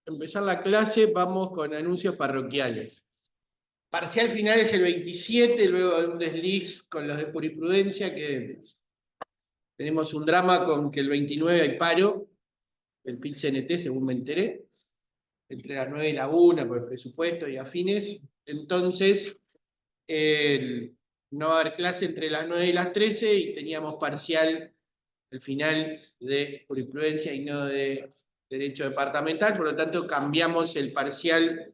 empezar la clase, vamos con anuncios parroquiales. Parcial final es el 27, luego de un desliz con los de jurisprudencia, que tenemos un drama con que el 29 hay paro, el PIT-CNT, según me enteré, entre las 9 y la 1, por el presupuesto y afines. Entonces, no va a haber clase entre las 9 y las 13, y teníamos parcial el final de jurisprudencia y no de derecho departamental, por lo tanto cambiamos el parcial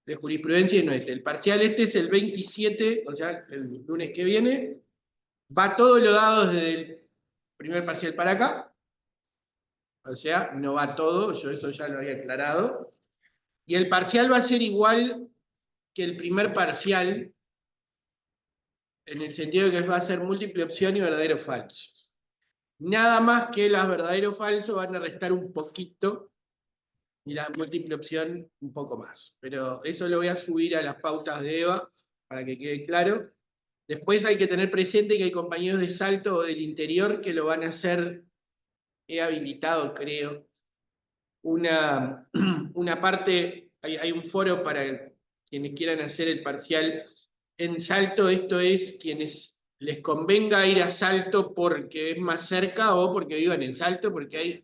de jurisprudencia y no este. El parcial este es el 27, o sea, el lunes que viene. Va todo lo dado desde el primer parcial para acá, o sea, no va todo, yo eso ya lo había aclarado. Y el parcial va a ser igual que el primer parcial, en el sentido de que va a ser múltiple opción y verdadero o falso. Nada más que las verdadero o falso van a restar un poquito y la múltiple opción un poco más. Pero eso lo voy a subir a las pautas de Eva para que quede claro. Después hay que tener presente que hay compañeros de Salto o del interior que lo van a hacer. He habilitado, creo, una parte, hay un foro para quienes quieran hacer el parcial en Salto. Esto es quienes les convenga ir a Salto porque es más cerca o porque vivan en Salto, porque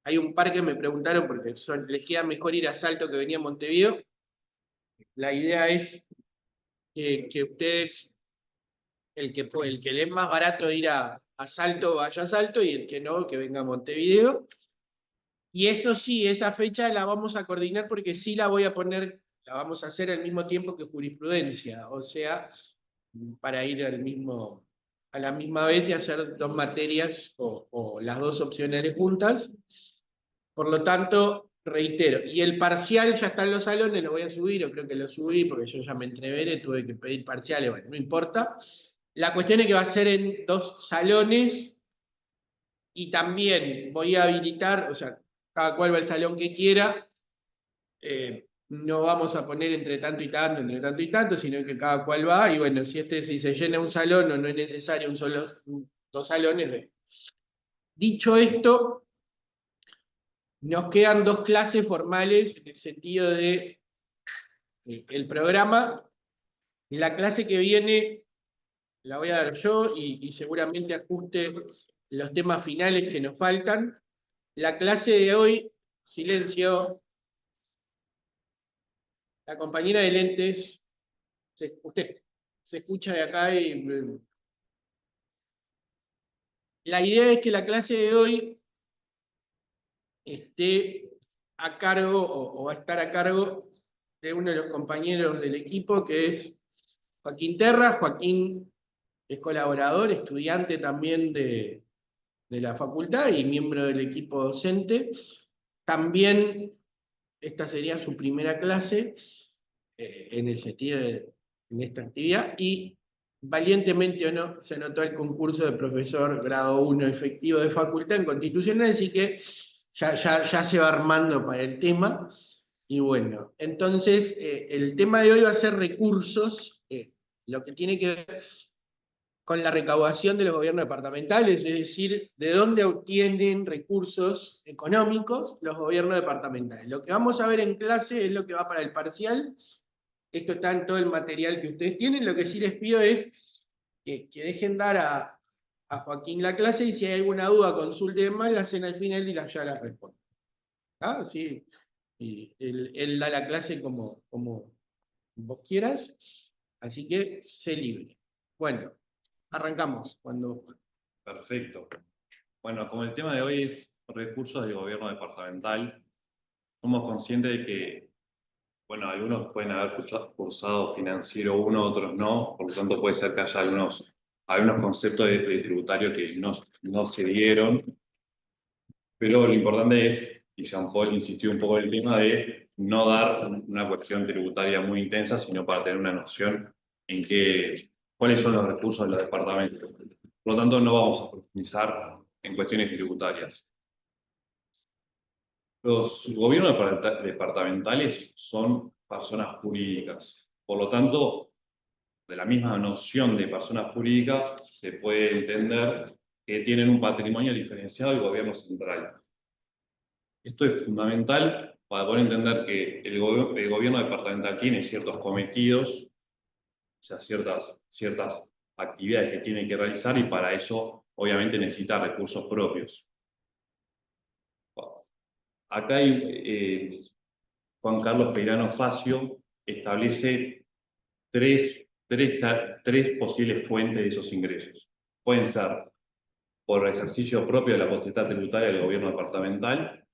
hay un par que me preguntaron porque les queda mejor ir a Salto que venir a Montevideo. La idea es que ustedes, el que le es más barato ir a Salto, vaya a Salto, y el que no, que venga a Montevideo. Y eso sí, esa fecha la vamos a coordinar porque sí la voy a poner, la vamos a hacer al mismo tiempo que jurisprudencia, o sea, para ir a la misma vez y hacer dos materias o las dos opcionales juntas. Por lo tanto, reitero, y el parcial ya está en los salones, lo voy a subir, o creo que lo subí porque yo ya me entreveré, tuve que pedir parciales, bueno, no importa. La cuestión es que va a ser en dos salones, y también voy a habilitar, o sea, cada cual va al salón que quiera, no vamos a poner entre tanto y tanto, sino que cada cual va, y bueno, si se llena un salón o no es necesario dos salones. Dicho esto, nos quedan dos clases formales en el sentido de el programa. La clase que viene la voy a dar yo y seguramente ajuste los temas finales que nos faltan. La clase de hoy, silencio, la compañera de lentes, usted se escucha de acá y... La idea es que la clase de hoy esté a cargo o va a estar a cargo de uno de los compañeros del equipo, que es Joaquín Terra. Joaquín es colaborador, estudiante también de la facultad y miembro del equipo docente. También esta sería su primera clase en el sentido en esta actividad, y valientemente o no se anotó el concurso de profesor grado 1 efectivo de facultad en constitucional, así que ya se va armando para el tema. Y bueno, entonces el tema de hoy va a ser recursos, lo que tiene que ver con la recaudación de los gobiernos departamentales, es decir, de dónde obtienen recursos económicos los gobiernos departamentales. Lo que vamos a ver en clase es lo que va para el parcial. Esto está en todo el material que ustedes tienen. Lo que sí les pido es que dejen dar a Joaquín la clase, y si hay alguna duda, consulten más, la hacen al final y ya la responden. ¿Ah? Sí. Y él da la clase como vos quieras, así que sé libre. Bueno, arrancamos. Perfecto. Bueno, como el tema de hoy es recursos del gobierno departamental, somos conscientes de que, bueno, algunos pueden haber cursado financiero 1, otros no, por lo tanto puede ser que haya algunos conceptos de tributario que no se dieron, pero lo importante es, y Jean-Paul insistió un poco en el tema de no dar una cuestión tributaria muy intensa, sino para tener una noción en cuáles son los recursos de los departamentos. Por lo tanto, no vamos a profundizar en cuestiones tributarias. Los gobiernos departamentales son personas jurídicas. Por lo tanto, de la misma noción de persona jurídica, se puede entender que tienen un patrimonio diferenciado del gobierno central. Esto es fundamental para poder entender que el gobierno departamental tiene ciertos cometidos, o sea, ciertas actividades que tiene que realizar y para eso obviamente necesita recursos propios. Acá Juan Carlos Peirano Facio establece tres posibles fuentes de esos ingresos. Pueden ser por ejercicio propio de la potestad tributaria del gobierno departamental,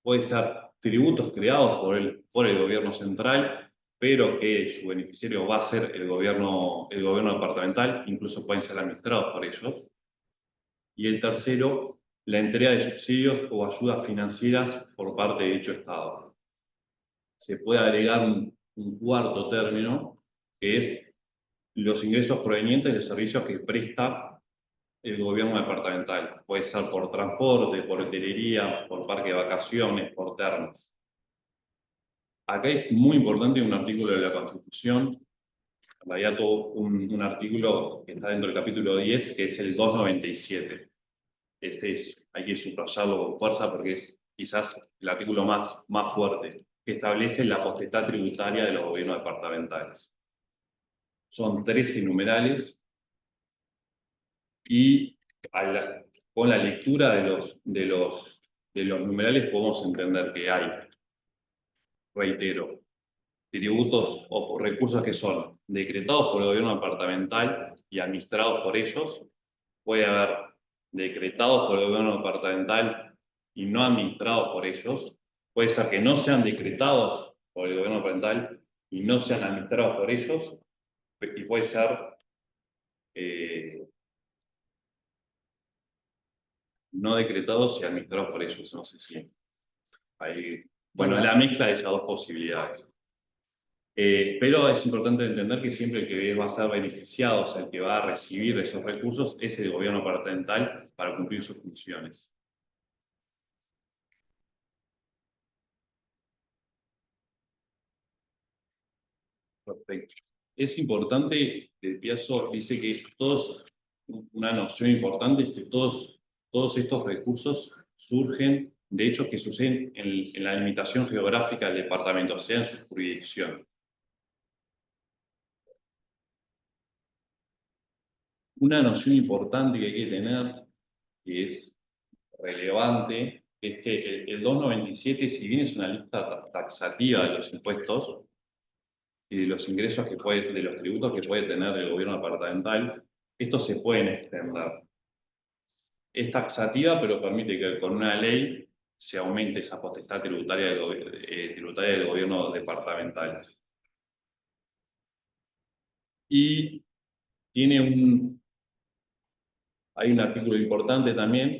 puede ser tributos creados por el gobierno central, pero que su beneficiario va a ser el gobierno departamental, incluso pueden ser administrados por ellos. Y el tercero, la entrega de subsidios o ayudas financieras por parte de dicho Estado. Se puede agregar un cuarto término, que es los ingresos provenientes de los servicios que presta el gobierno departamental. Puede ser por transporte, por hotelería, por parque de vacaciones, por termas. Acá es muy importante un artículo de la Constitución, en realidad todo un artículo que está dentro del capítulo 10, que es el 297. Hay que subrayarlo con fuerza porque es quizás el artículo más fuerte, que establece la potestad tributaria de los gobiernos departamentales. Son 13 numerales y con la lectura de los numerales podemos entender que hay, reitero, tributos o recursos que son decretados por el gobierno departamental y administrados por ellos. Puede haber decretados por el gobierno departamental y no administrados por ellos. Puede ser que no sean decretados por el gobierno departamental y no sean administrados por ellos. Y puede ser no decretados y administrados por ellos. No sé si hay... Bueno, la mezcla de esas dos posibilidades. Pero es importante entender que siempre el que va a ser beneficiado, o sea, el que va a recibir esos recursos, es el gobierno departamental para cumplir sus funciones. Perfecto. Es importante, el Piazzo dice que una noción importante es que todos estos recursos surgen de hechos que suceden en la limitación geográfica del departamento, o sea, en su jurisdicción. Una noción importante que hay que tener, que es relevante, es que el 297, si bien es una lista taxativa de los impuestos y de los ingresos de los tributos que puede tener el gobierno departamental, estos se pueden extender. Es taxativa, pero permite que con una ley se aumente esa potestad tributaria del gobierno departamental. Y hay un artículo importante también,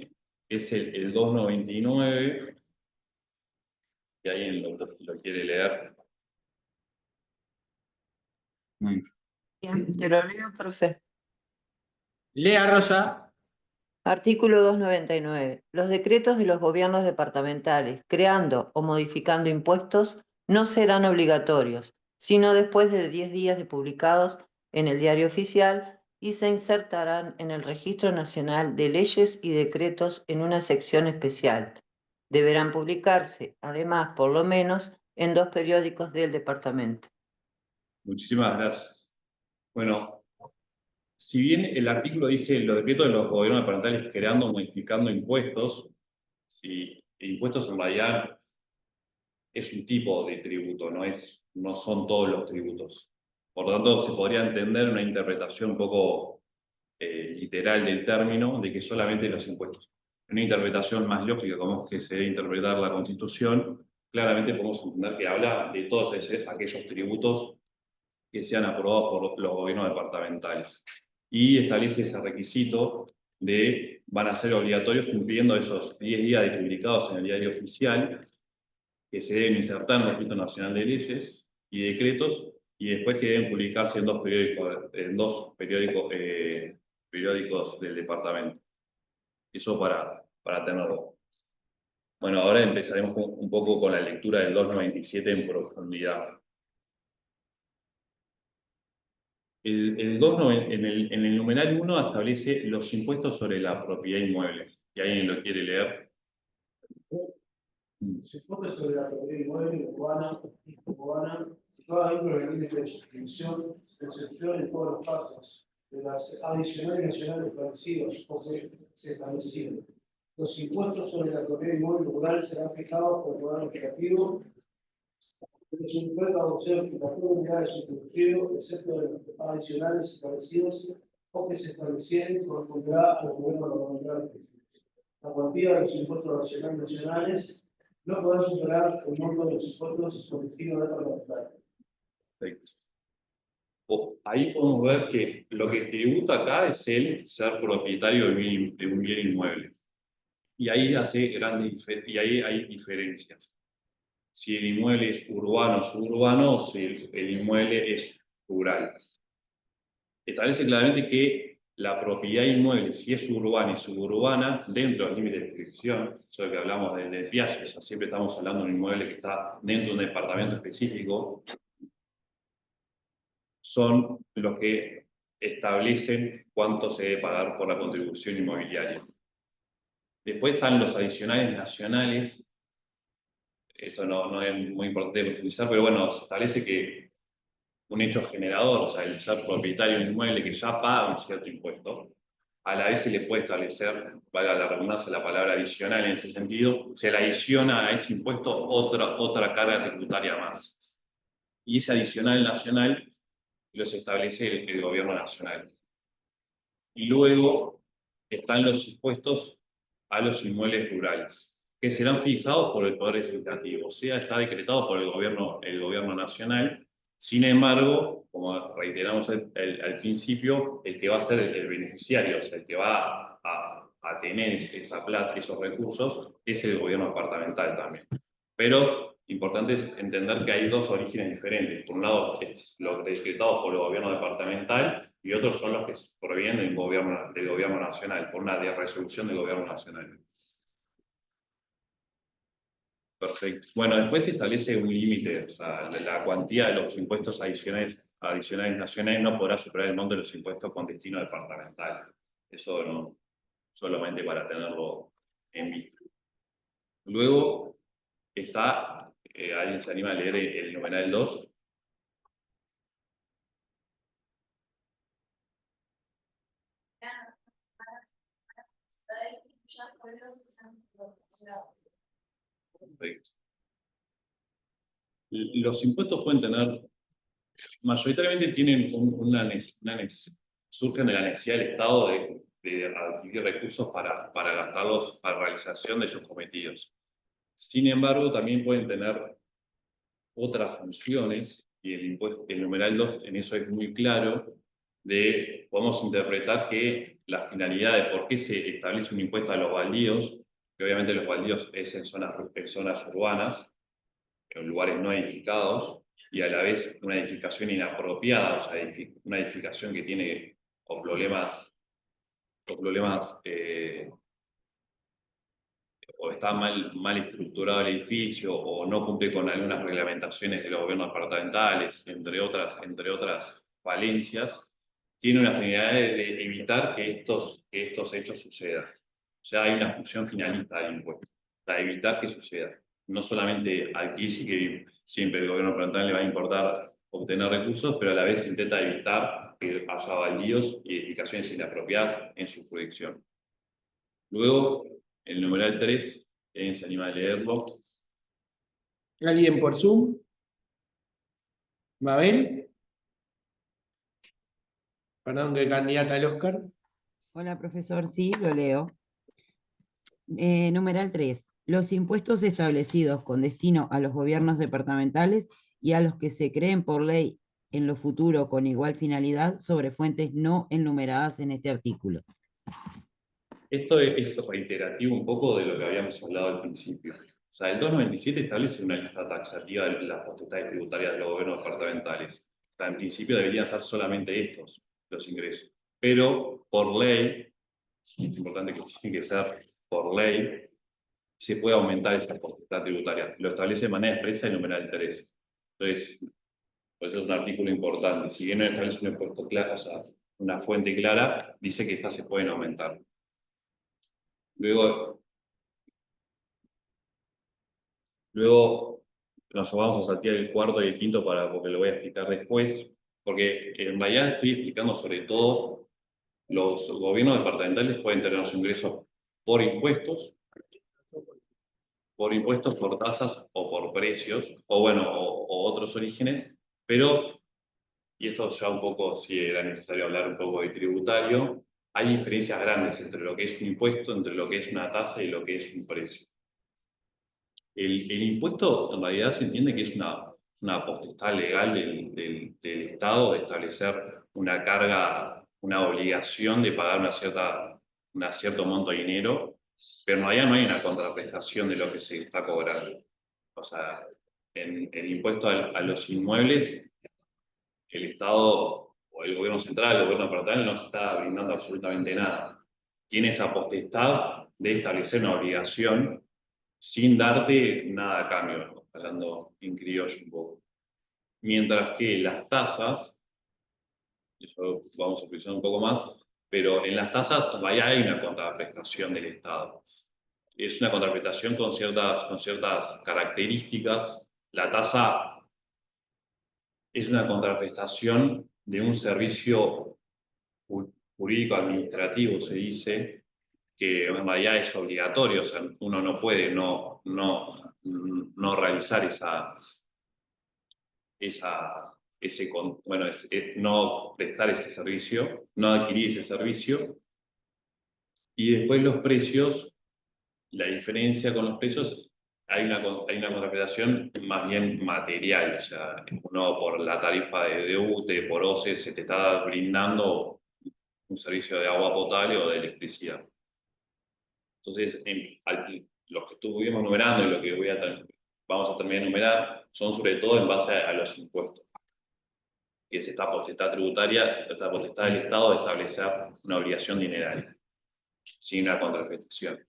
que es el 299, que alguien lo quiere leer. Bien, te lo leo, profe. Lea, Rosa. Artículo 299. Los decretos de los gobiernos departamentales creando o modificando impuestos no serán obligatorios, sino después de 10 días de publicados en el Diario Oficial y se insertarán en el Registro Nacional de Leyes y Decretos en una sección especial. Deberán publicarse, además, por lo menos, en 2 periódicos del departamento. Muchísimas gracias. Bueno, si bien el artículo dice los decretos de los gobiernos departamentales creando o modificando impuestos, si impuestos en realidad es un tipo de tributo, no son todos los tributos. Por lo tanto, se podría entender una interpretación un poco literal del término de que solamente los impuestos. Una interpretación más lógica, como es que se debe interpretar la Constitución, claramente podemos entender que habla de todos aquellos tributos que sean aprobados por los gobiernos departamentales. Y establece ese requisito de van a ser obligatorios cumpliendo esos 10 días de publicados en el Diario Oficial, que se deben insertar en el Registro Nacional de Leyes y Decretos, y después que deben publicarse en dos periódicos del departamento. Eso para tenerlo. Bueno, ahora empezaremos un poco con la lectura del 297 en profundidad. En el numeral 1 establece los impuestos sobre la propiedad inmueble. Si alguien lo quiere leer. Los impuestos sobre la propiedad inmueble urbana, situada dentro del límite de suscripción, excepción en todos los casos de las adicionales nacionales establecidos o que se establecieron. Los impuestos sobre la propiedad inmueble rural serán fijados por el Poder Legislativo. Los impuestos a opción que la unidad de suscripción, excepto de los adicionales establecidos o que se establecieren, corresponderá al gobierno gubernamental. La cuantía de los impuestos nacionales no podrá superar el monto de los impuestos con destino de parlamentario. Perfecto. Ahí podemos ver que lo que tributa acá es el ser propietario de un bien inmueble. Y ahí y ahí hay diferencias. Si el inmueble es urbano o suburbano, o si el inmueble es rural. Establece claramente que la propiedad inmueble, si es urbana y suburbana, dentro de los límites de descripción, eso es lo que hablamos del Piaggio, o sea, siempre estamos hablando de un inmueble que está dentro de un departamento específico, son los que establecen cuánto se debe pagar por la contribución inmobiliaria. Después están los adicionales nacionales, eso no es muy importante profundizar, pero bueno, se establece que un hecho generador, o sea, el ser propietario de un inmueble que ya paga un cierto impuesto, a la vez se le puede establecer, valga la redundancia, la palabra adicional en ese sentido, se le adiciona a ese impuesto otra carga tributaria más. Y ese adicional nacional los establece el gobierno nacional. Y luego están los impuestos a los inmuebles rurales, que serán fijados por el Poder Legislativo, o sea, está decretado por el gobierno nacional. Sin embargo, como reiteramos al principio, el que va a ser el beneficiario, o sea, el que va a tener esa plata, esos recursos, es el gobierno departamental también. Pero importante es entender que hay dos orígenes diferentes. Por un lado, es lo decretado por el gobierno departamental y otros son los que provienen del gobierno nacional, por una resolución del gobierno nacional. Perfecto. Bueno, después se establece un límite, o sea, la cuantía de los impuestos adicionales nacionales no podrá superar el monto de los impuestos con destino departamental. Eso no, solamente para tenerlo en vista. Luego está, ¿alguien se anima a leer el numeral 2? Perfecto. Los impuestos pueden tener, mayoritariamente tienen surgen de la necesidad del Estado de adquirir recursos para gastarlos para realización de sus cometidos. Sin embargo, también pueden tener otras funciones, y el numeral 2 en eso es muy claro, podemos interpretar que la finalidad de por qué se establece un impuesto a los baldíos, que obviamente los baldíos es en zonas urbanas, en lugares no edificados, y a la vez una edificación inapropiada, o sea, una edificación que tiene problemas o está mal estructurado el edificio, o no cumple con algunas reglamentaciones de los gobiernos departamentales, entre otras falencias, tiene una finalidad de evitar que estos hechos sucedan. O sea, hay una función finalista del impuesto, para evitar que suceda. No solamente aquí sí que siempre el gobierno departamental le va a importar obtener recursos, pero a la vez intenta evitar que haya baldíos y edificaciones inapropiadas en su jurisdicción. Luego, el numeral 3, ¿quién se anima a leerlo? ¿Alguien por Zoom? ¿Mabel? Perdón, que candidata al Oscar. Hola, profesor, sí, lo leo. Numeral 3. Los impuestos establecidos con destino a los gobiernos departamentales y a los que se creen por ley en lo futuro con igual finalidad sobre fuentes no enumeradas en este artículo. Esto es reiterativo un poco de lo que habíamos hablado al principio. O sea, el 297 establece una lista taxativa de las potestades tributarias de los gobiernos departamentales. O sea, en principio deberían ser solamente estos los ingresos. Pero por ley, es importante que tiene que ser por ley, se puede aumentar esa potestad tributaria. Lo establece de manera expresa el numeral 3. Entonces, por eso es un artículo importante. Si bien no establece un impuesto claro, o sea, una fuente clara, dice que estas se pueden aumentar. Luego, Luego nos vamos a saltear el cuarto y el quinto porque lo voy a explicar después, porque en realidad estoy explicando sobre todo los gobiernos departamentales pueden tener sus ingresos por impuestos, por tasas o por precios, o bueno, o otros orígenes, pero, y esto ya un poco, si era necesario hablar un poco de tributario, hay diferencias grandes entre lo que es un impuesto, entre lo que es una tasa y lo que es un precio. El impuesto en realidad se entiende que es una potestad legal del Estado de establecer una carga, una obligación de pagar un cierto monto de dinero, pero en realidad no hay una contraprestación de lo que se está cobrando. O sea, en el impuesto a los inmuebles, el Estado o el gobierno central, el gobierno departamental no te está brindando absolutamente nada. Tiene esa potestad de establecer una obligación sin darte nada a cambio, hablando en criollo un poco. Mientras que las tasas, eso vamos a profundizar un poco más, pero en las tasas vaya hay una contraprestación del Estado. Es una contraprestación con ciertas características. La tasa es una contraprestación de un servicio jurídico-administrativo, se dice, que en realidad es obligatorio, o sea, uno no puede no realizar no prestar ese servicio, no adquirir ese servicio. Y después los precios, la diferencia con los precios, hay una contraprestación más bien material, o sea, uno por la tarifa de UTE, por OCE, se te está brindando un servicio de agua potable o de electricidad. Entonces, los que estuvimos numerando y lo que vamos a terminar de numerar son sobre todo en base a los impuestos, que es esta potestad tributaria, esta potestad del Estado de establecer una obligación dineraria, sin una contraprestación.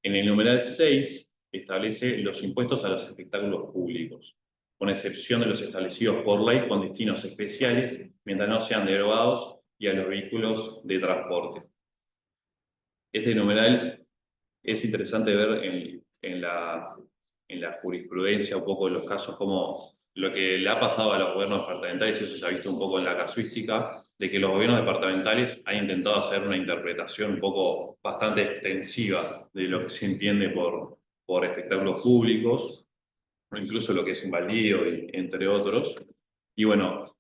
En el numeral 6 establece los impuestos a los espectáculos públicos, con excepción de los establecidos por ley con destinos especiales, mientras no sean derogados, y a los vehículos de transporte. Este numeral es interesante ver en la jurisprudencia un poco de los casos como lo que le ha pasado a los gobiernos departamentales, y eso se ha visto un poco en la casuística, de que los gobiernos departamentales han intentado hacer una interpretación un poco bastante extensiva de lo que se entiende por espectáculos públicos, o incluso lo que es un baldío, entre otros. Y bueno,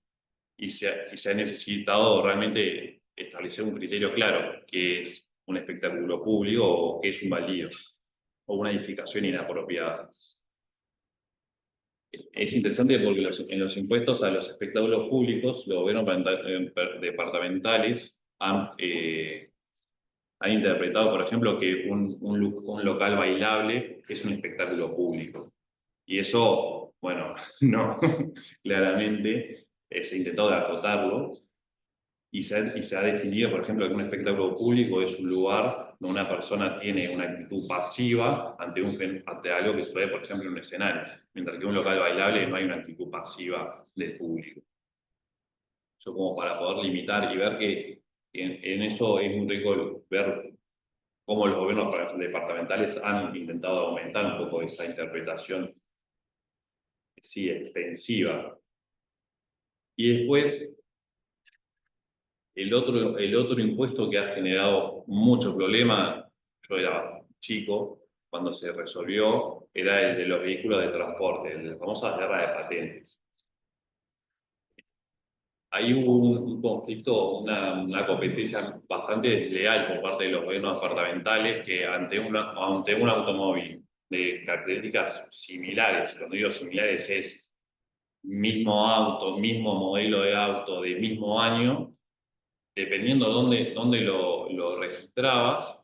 y se ha necesitado realmente establecer un criterio claro, que es un espectáculo público o que es un baldío, o una edificación inapropiada. Es interesante porque en los impuestos a los espectáculos públicos, los gobiernos departamentales han interpretado, por ejemplo, que un local bailable es un espectáculo público. Y eso, bueno, no, claramente se ha intentado acotarlo. Y se ha definido, por ejemplo, que un espectáculo público es un lugar donde una persona tiene una actitud pasiva ante algo que sucede, por ejemplo, en un escenario, mientras que en un local bailable no hay una actitud pasiva del público. Eso como para poder limitar y ver que en eso es muy rico ver cómo los gobiernos departamentales han intentado aumentar un poco esa interpretación, sí, extensiva. Y después, el otro impuesto que ha generado mucho problema, yo era chico, cuando se resolvió, era el de los vehículos de transporte, el de la famosa guerra de patentes. Hay un conflicto, una competencia bastante desleal por parte de los gobiernos departamentales que ante un automóvil de características similares, cuando digo similares es mismo auto, mismo modelo de auto, de mismo año, dependiendo dónde lo registrabas,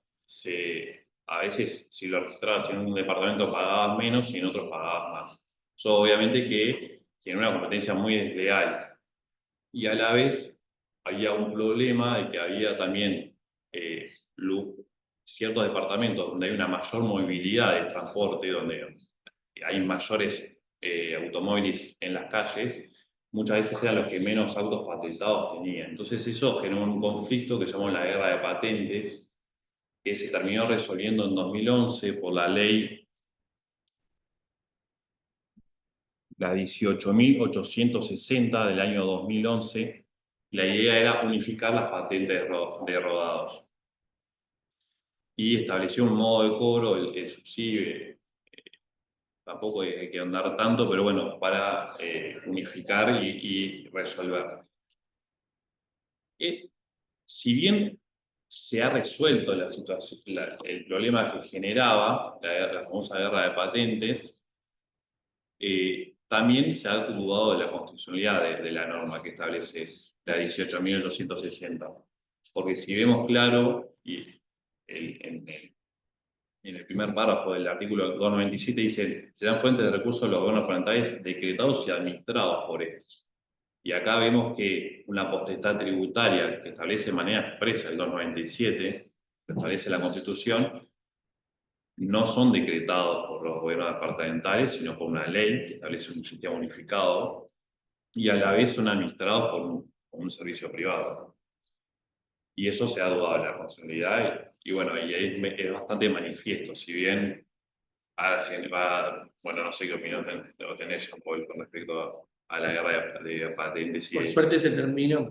a veces si lo registrabas en un departamento pagabas menos y en otros pagabas más. Eso obviamente que tiene una competencia muy desleal. Y a la vez había un problema de que había también ciertos departamentos donde hay una mayor movilidad de transporte, donde hay mayores automóviles en las calles, muchas veces eran los que menos autos patentados tenían. Entonces eso generó un conflicto que se llamó la guerra de patentes, que se terminó resolviendo en 2011 por la ley la 18.860 del año 2011. La idea era unificar las patentes de rodados. Y estableció un modo de cobro, el subsidio, tampoco hay que andar tanto, pero bueno, para unificar y resolver. Si bien se ha resuelto la situación, el problema que generaba la famosa guerra de patentes, también se ha dudado de la constitucionalidad de la norma que establece la 18.860. Porque si vemos claro, y en el primer párrafo del artículo 297 dice, serán fuentes de recursos de los gobiernos parentales decretados y administrados por estos. Y acá vemos que una potestad tributaria que establece de manera expresa el 297, que establece la Constitución, no son decretados por los gobiernos departamentales, sino por una ley que establece un sistema unificado, y a la vez son administrados por un servicio privado. Y eso se ha dudado de la responsabilidad, y bueno, y es bastante manifiesto, si bien bueno, no sé qué opinión tenés, Jean-Paul, con respecto a la guerra de patentes. Por suerte se terminó.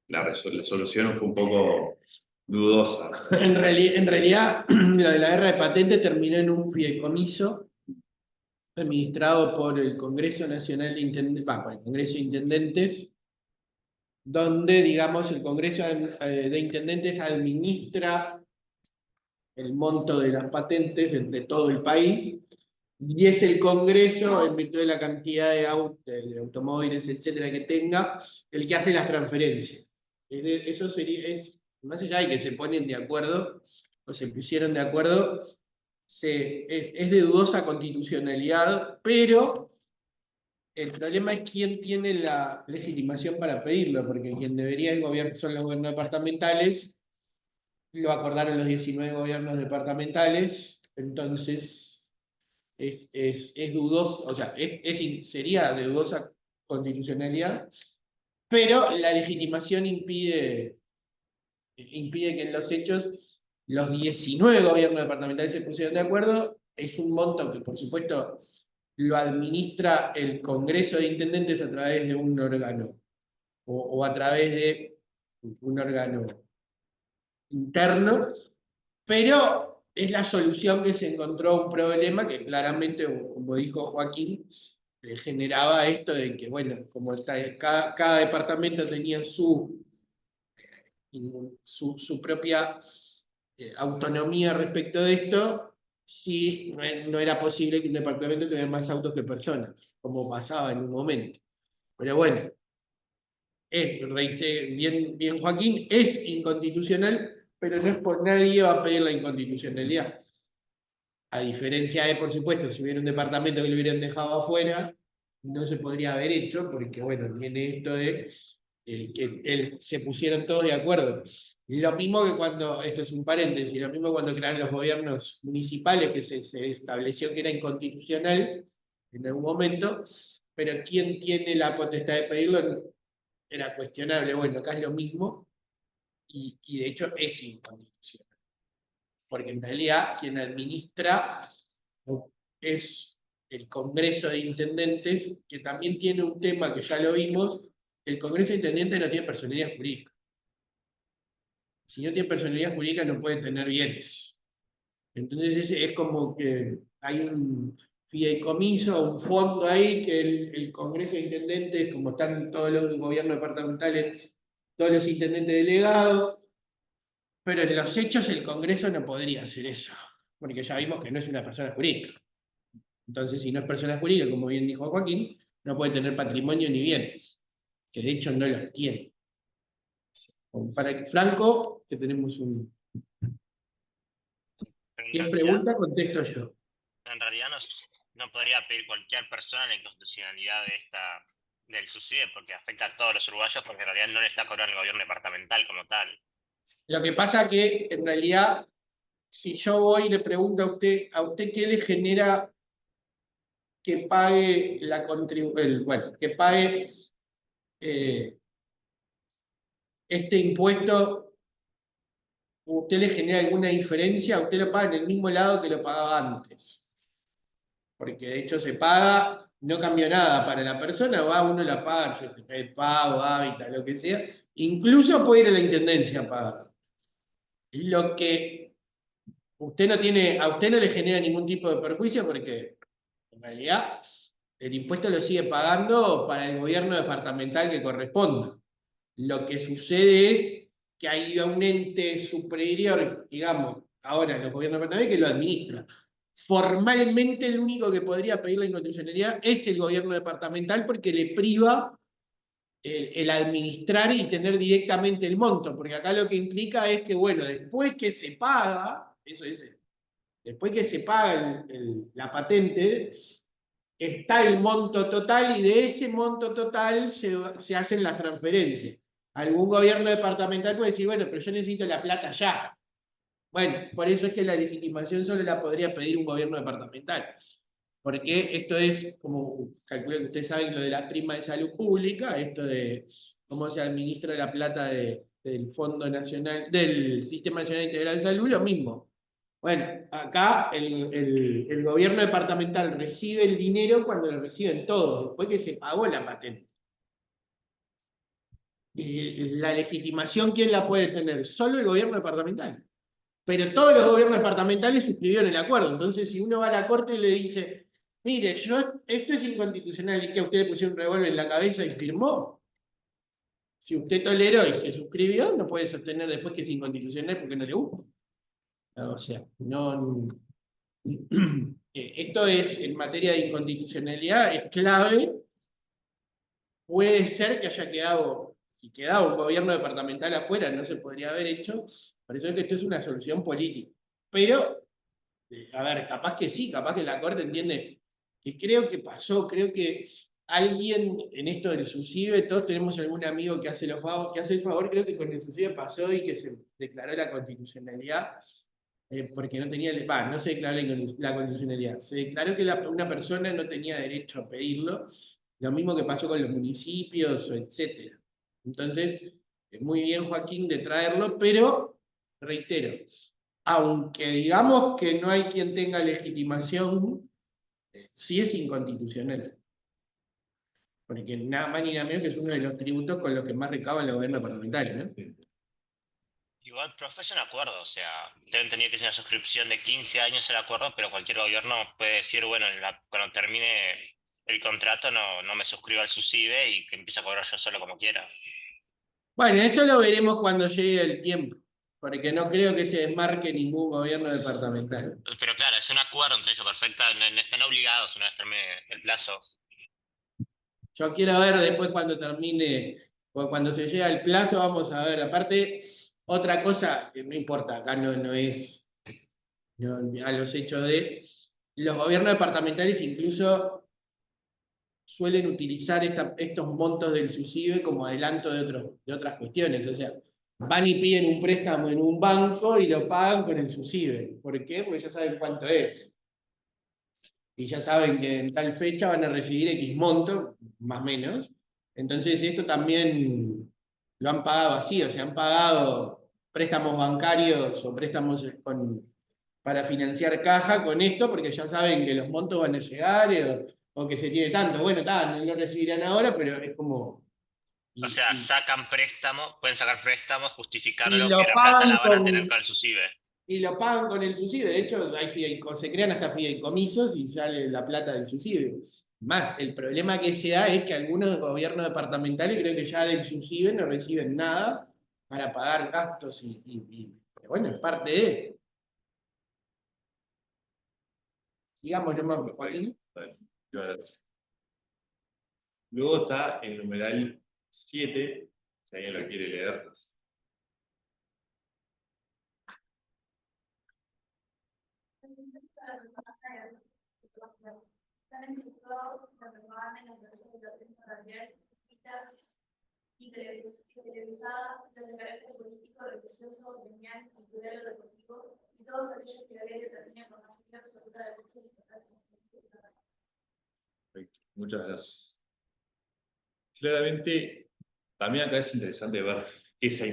La solución fue un poco dudosa. En realidad, lo de la guerra de patentes terminó en un fideicomiso administrado por el Congreso Nacional de Intendentes, por el Congreso de Intendentes, donde, digamos, el Congreso de Intendentes administra el monto de las patentes de todo el país, y es el Congreso, en virtud de la cantidad de automóviles, etcétera, que tenga, el que hace las transferencias. Eso es, más allá de que se ponen de acuerdo, o se pusieron de acuerdo, es de dudosa constitucionalidad, pero el problema es quién tiene la legitimación para pedirlo, porque quien debería son los gobiernos departamentales, lo acordaron los 19 gobiernos departamentales, entonces es dudoso, o sea, sería de dudosa constitucionalidad, pero la legitimación impide que en los hechos los 19 gobiernos departamentales se pusieron de acuerdo. Es un monto que, por supuesto, lo administra el Congreso de Intendentes a través de un órgano, o a través de un órgano interno, pero es la solución que se encontró a un problema que claramente, como dijo Joaquín, generaba esto de que, bueno, como cada departamento tenía su propia autonomía respecto de esto, sí, no era posible que un departamento tuviera más autos que personas, como pasaba en un momento. Pero bueno, bien Joaquín, es inconstitucional, pero no es por nadie va a pedir la inconstitucionalidad. A diferencia de, por supuesto, si hubiera un departamento que lo hubieran dejado afuera, no se podría haber hecho, porque bueno, viene esto de que se pusieron todos de acuerdo. Lo mismo que cuando, esto es un paréntesis, lo mismo cuando crearon los gobiernos municipales, que se estableció que era inconstitucional en algún momento, pero ¿quién tiene la potestad de pedirlo? Era cuestionable. Bueno, acá es lo mismo, y de hecho es inconstitucional. Porque en realidad quien administra es el Congreso de Intendentes, que también tiene un tema que ya lo vimos: el Congreso de Intendentes no tiene personalidad jurídica. Si no tiene personalidad jurídica no puede tener bienes. Entonces es como que hay un fideicomiso, un fondo ahí, que el Congreso de Intendentes, como están todos los gobiernos departamentales, todos los intendentes delegados, pero en los hechos el Congreso no podría hacer eso, porque ya vimos que no es una persona jurídica. Entonces, si no es persona jurídica, como bien dijo Joaquín, no puede tener patrimonio ni bienes, que de hecho no los tiene. Para Franco, que tenemos un... ¿Quién pregunta? Contesto yo. En realidad no podría pedir cualquier persona la inconstitucionalidad del subsidio, porque afecta a todos los uruguayos, porque en realidad no le está cobrando el gobierno departamental como tal. Lo que pasa que, en realidad, si yo voy y le pregunto a usted qué le genera que pague la contribución, bueno, que pague este impuesto, ¿usted le genera alguna diferencia? Usted lo paga en el mismo lado que lo pagaba antes. Porque de hecho se paga no cambió nada para la persona, va, uno la paga, yo sé, pago, hábitat, lo que sea, incluso puede ir a la intendencia a pagar. Lo que usted no tiene, a usted no le genera ningún tipo de perjuicio porque en realidad el impuesto lo sigue pagando para el gobierno departamental que corresponda. Lo que sucede es que hay un ente superior, digamos, ahora los gobiernos departamentales que lo administra. Formalmente el único que podría pedir la inconstitucionalidad es el gobierno departamental porque le priva el administrar y tener directamente el monto, porque acá lo que implica es que, bueno, después que se paga, eso es, después que se paga la patente, está el monto total y de ese monto total se hacen las transferencias. Algún gobierno departamental puede decir, bueno, pero yo necesito la plata ya. Bueno, por eso es que la legitimación solo la podría pedir un gobierno departamental. Porque esto es, como calculo que ustedes saben, lo de la prima de salud pública, esto de cómo se administra la plata del Fondo Nacional, del Sistema Nacional Integral de Salud, lo mismo. Bueno, acá el gobierno departamental recibe el dinero cuando lo reciben todos, después que se pagó la patente. Y la legitimación, ¿quién la puede tener? Solo el gobierno departamental. Pero todos los gobiernos departamentales suscribieron el acuerdo. Entonces, si uno va a la corte y le dice, mire, esto es inconstitucional y que a usted le pusieron un revólver en la cabeza y firmó. Si usted toleró y se suscribió, no puede sostener después que es inconstitucional porque no le gusta. O sea, no. Esto es, en materia de inconstitucionalidad, es clave. Puede ser que haya quedado, si quedaba un gobierno departamental afuera, no se podría haber hecho. Por eso es que esto es una solución política. Pero a ver, capaz que sí, capaz que la Corte entiende que creo que pasó, creo que alguien en esto del SUSIBE, todos tenemos algún amigo que hace, que hace el favor, creo que con el SUSIBE pasó y que se declaró la constitucionalidad, porque no tenía, no se declaró la constitucionalidad, se declaró que una persona no tenía derecho a pedirlo, lo mismo que pasó con los municipios, etc. Entonces, es muy bien, Joaquín, de traerlo, pero, reitero, aunque digamos que no hay quien tenga legitimación, sí es inconstitucional. Porque nada más ni nada menos que es uno de los tributos con los que más recaba el gobierno parlamentario, ¿no? Igual, profe, es un acuerdo, o sea, tengo entendido que es una suscripción de 15 años el acuerdo, pero cualquier gobierno puede decir, bueno, cuando termine el contrato no me suscribo al SUSIBE y que empiece a cobrar yo solo como quiera. Bueno, eso lo veremos cuando llegue el tiempo, porque no creo que se desmarque ningún gobierno departamental. Pero claro, es un acuerdo entre ellos, perfecta, no están obligados una vez termine el plazo. Yo quiero ver después cuando termine, o cuando se llegue al plazo, vamos a ver. Aparte, otra cosa, que no importa, acá no es a los hechos de los gobiernos departamentales incluso suelen utilizar estos montos del SUSIBE como adelanto de otras cuestiones. O sea, van y piden un préstamo en un banco y lo pagan con el SUSIBE. ¿Por qué? Porque ya saben cuánto es. Y ya saben que en tal fecha van a recibir X monto, más o menos. Entonces esto también lo han pagado así, o sea, han pagado préstamos bancarios o préstamos para financiar caja con esto, porque ya saben que los montos van a llegar o que se tiene tanto. Bueno, no lo recibirán ahora, pero es como... O sea, pueden sacar préstamos y justificándolo que lo la plata pagan la van a tener con el SUSIBE. y lo pagan con el SUSIBE. De hecho, se crean hasta fideicomisos y sale la plata del SUSIBE. Más, el problema que se da es que algunos gobiernos departamentales creo que ya del SUSIBE no reciben nada para pagar gastos pero bueno, es parte de. Digamos, no más, Joaquín. Luego está el numeral 7, si alguien lo quiere leer. Y televisada, los de carácter político, religioso, gremial, cultural o deportivo, y todos aquellos que la ley determina por mayoría absoluta de derechos y total. Muchas gracias. Claramente, también acá es interesante ver qué se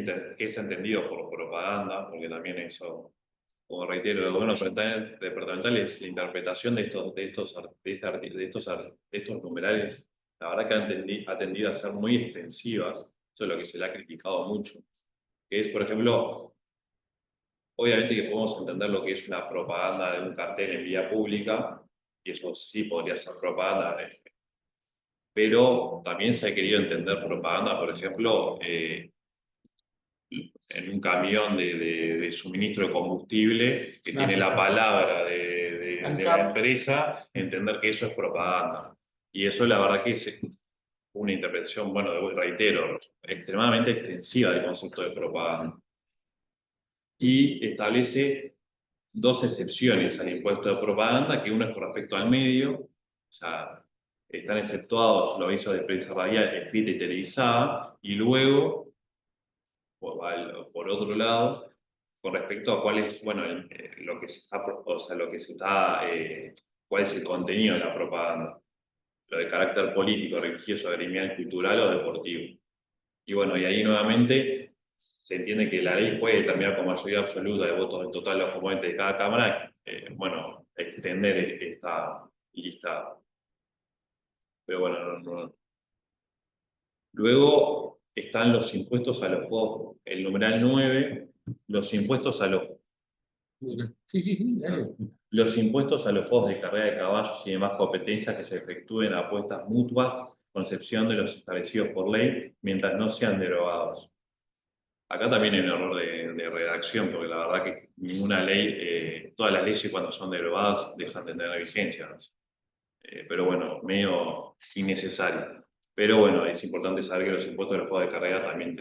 ha entendido por propaganda, porque también eso como reitero, los gobiernos departamentales, la interpretación de estos numerales, la verdad que ha tendido a ser muy extensivas, eso es lo que se le ha criticado mucho, que es, por ejemplo, obviamente que podemos entender lo que es una propaganda de un cartel en vía pública, y eso sí podría ser propaganda, pero también se ha querido entender propaganda, por ejemplo, en un camión de suministro de combustible que tiene la palabra de la empresa, entender que eso es propaganda. Y eso la verdad que es una interpretación, bueno, reitero, extremadamente extensiva del concepto de propaganda. Y establece dos excepciones al impuesto de propaganda, que una es con respecto al medio, o sea, están exceptuados los avisos de prensa radial, escrita y televisada, y luego, por otro lado, con respecto a cuál es, bueno, lo que se está, o sea, lo que se está, cuál es el contenido de la propaganda, lo de carácter político, religioso, gremial, cultural o deportivo. Y bueno, y ahí nuevamente se entiende que la ley puede determinar con mayoría absoluta de votos en total los componentes de cada Cámara, bueno, extender esta lista. Pero bueno, no. Luego están los impuestos a los juegos, el numeral 9, los impuestos a los Sí, dale. Los impuestos a los juegos de carrera de caballos y demás competencias que se efectúen a apuestas mutuas, con excepción de los establecidos por ley, mientras no sean derogados. Acá también hay un error de redacción, porque la verdad que ninguna ley, todas las leyes cuando son derogadas dejan de tener vigencia, ¿no? Pero bueno, medio innecesario. Pero bueno, es importante saber que los impuestos de los juegos de carrera también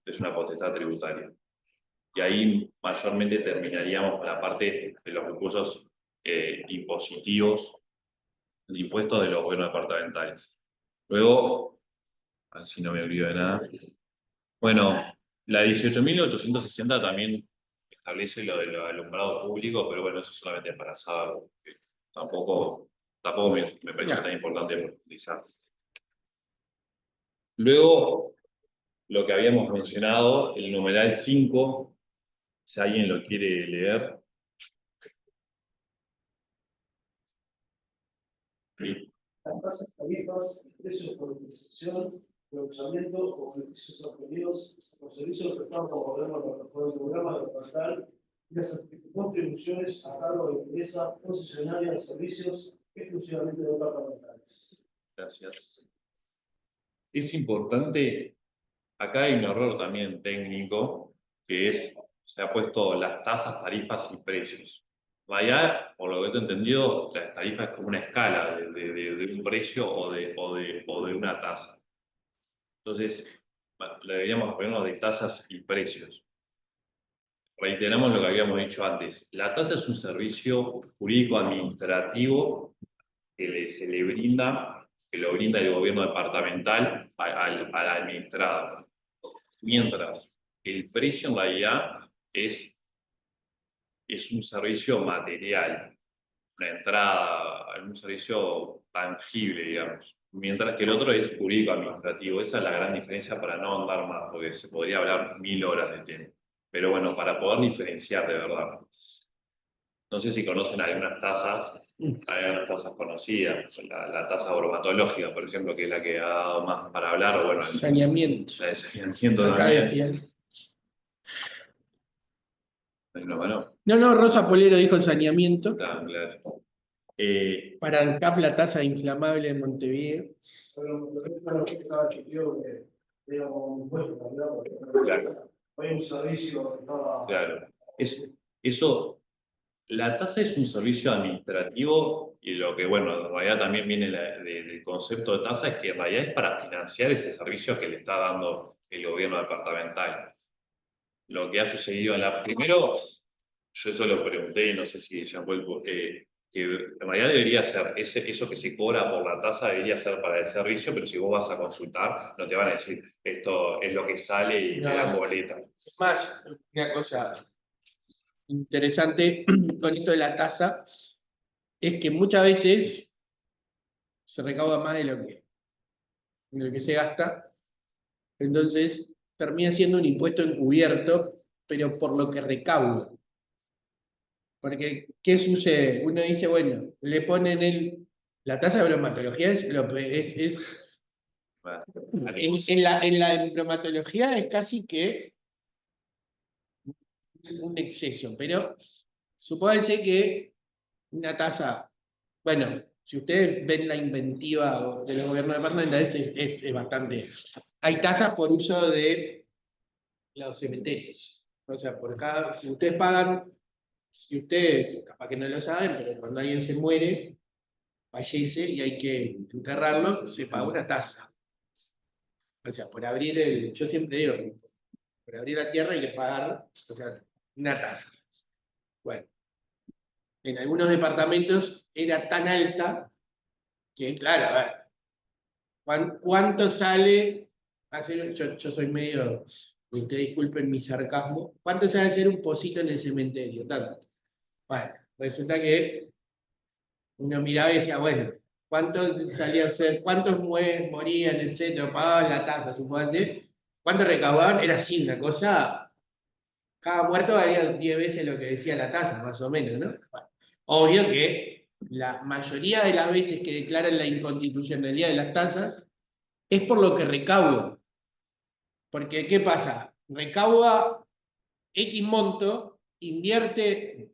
es una potestad tributaria. Y ahí mayormente terminaríamos con la parte de los recursos impositivos de impuestos de los gobiernos departamentales. Luego, a ver si no me olvido de nada. Bueno, la 18.860 también establece lo del alumbrado público, pero bueno, eso solamente para saber. Tampoco me parece tan importante profundizar. Luego, lo que habíamos mencionado, el numeral 5, si alguien lo quiere leer. Sí. Las tasas, tarifas, precios por utilización, aprovechamiento o beneficios obtenidos por servicios prestados por el programa departamental y las contribuciones a cargo de empresa concesionaria de servicios exclusivamente departamentales. Gracias. Es importante, acá hay un error también técnico, que es, se ha puesto las tasas, tarifas y precios. Vaya, por lo que te he entendido, las tarifas es como una escala de un precio o de una tasa. Entonces, deberíamos ponernos de tasas y precios. Reiteramos lo que habíamos dicho antes. La tasa es un servicio jurídico-administrativo que se le brinda, que lo brinda el gobierno departamental al administrado. Mientras el precio en realidad es un servicio material, una entrada, un servicio tangible, digamos. Mientras que el otro es jurídico-administrativo. Esa es la gran diferencia para no andar más, porque se podría hablar 1000 horas de tema. Pero bueno, para poder diferenciar de verdad. No sé si conocen algunas tasas conocidas, la tasa bromatológica, por ejemplo, que es la que ha dado más para hablar, o bueno, Saneamiento. la de saneamiento Acá también. decían. Bueno, No, Rosa Polero dijo saneamiento. claro. Para ANCAP la tasa inflamable en Montevideo. Pero lo que estaba chequeado que era como un puesto, ¿verdad? Claro. Hay un servicio que estaba. Claro. Eso, la tasa es un servicio administrativo y lo que, bueno, en realidad también viene del concepto de tasa es que en realidad es para financiar ese servicio que le está dando el gobierno departamental. Lo que ha sucedido primero, yo eso lo pregunté y no sé si ya vuelvo, que en realidad debería ser, eso que se cobra por la tasa debería ser para el servicio, pero si vos vas a consultar, no te van a decir, esto es lo que sale y te dan boleta. Más, una cosa interesante con esto de la tasa es que muchas veces se recauda más de lo que se gasta, entonces termina siendo un impuesto encubierto, pero por lo que recauda. Porque, ¿qué sucede? Uno dice, bueno, le ponen la tasa de bromatología en la bromatología es casi que un exceso, pero supónganse que una tasa, bueno, si ustedes ven la inventiva de los gobiernos departamentales, es bastante. Hay tasas por uso de los cementerios. O sea, si ustedes pagan, si ustedes, capaz que no lo saben, pero cuando alguien se muere, fallece y hay que enterrarlo, se paga una tasa. O sea, yo siempre digo, por abrir la tierra hay que pagar, o sea, una tasa. Bueno, en algunos departamentos era tan alta que, claro, a ver, ¿cuánto sale hacer? Yo soy medio, ustedes disculpen mi sarcasmo, ¿cuánto sale hacer un pocito en el cementerio? Tanto. Bueno, resulta que uno miraba y decía, bueno, ¿cuánto salía a hacer? ¿Cuántos morían, etcétera? Pagaban la tasa, supóngase. ¿Cuánto recaudaban? Era así, una cosa. Cada muerto valía 10 veces lo que decía la tasa, más o menos, ¿no? Bueno, obvio que la mayoría de las veces que declaran la inconstitucionalidad de las tasas es por lo que recauda. Porque, ¿qué pasa? Recauda X monto, invierte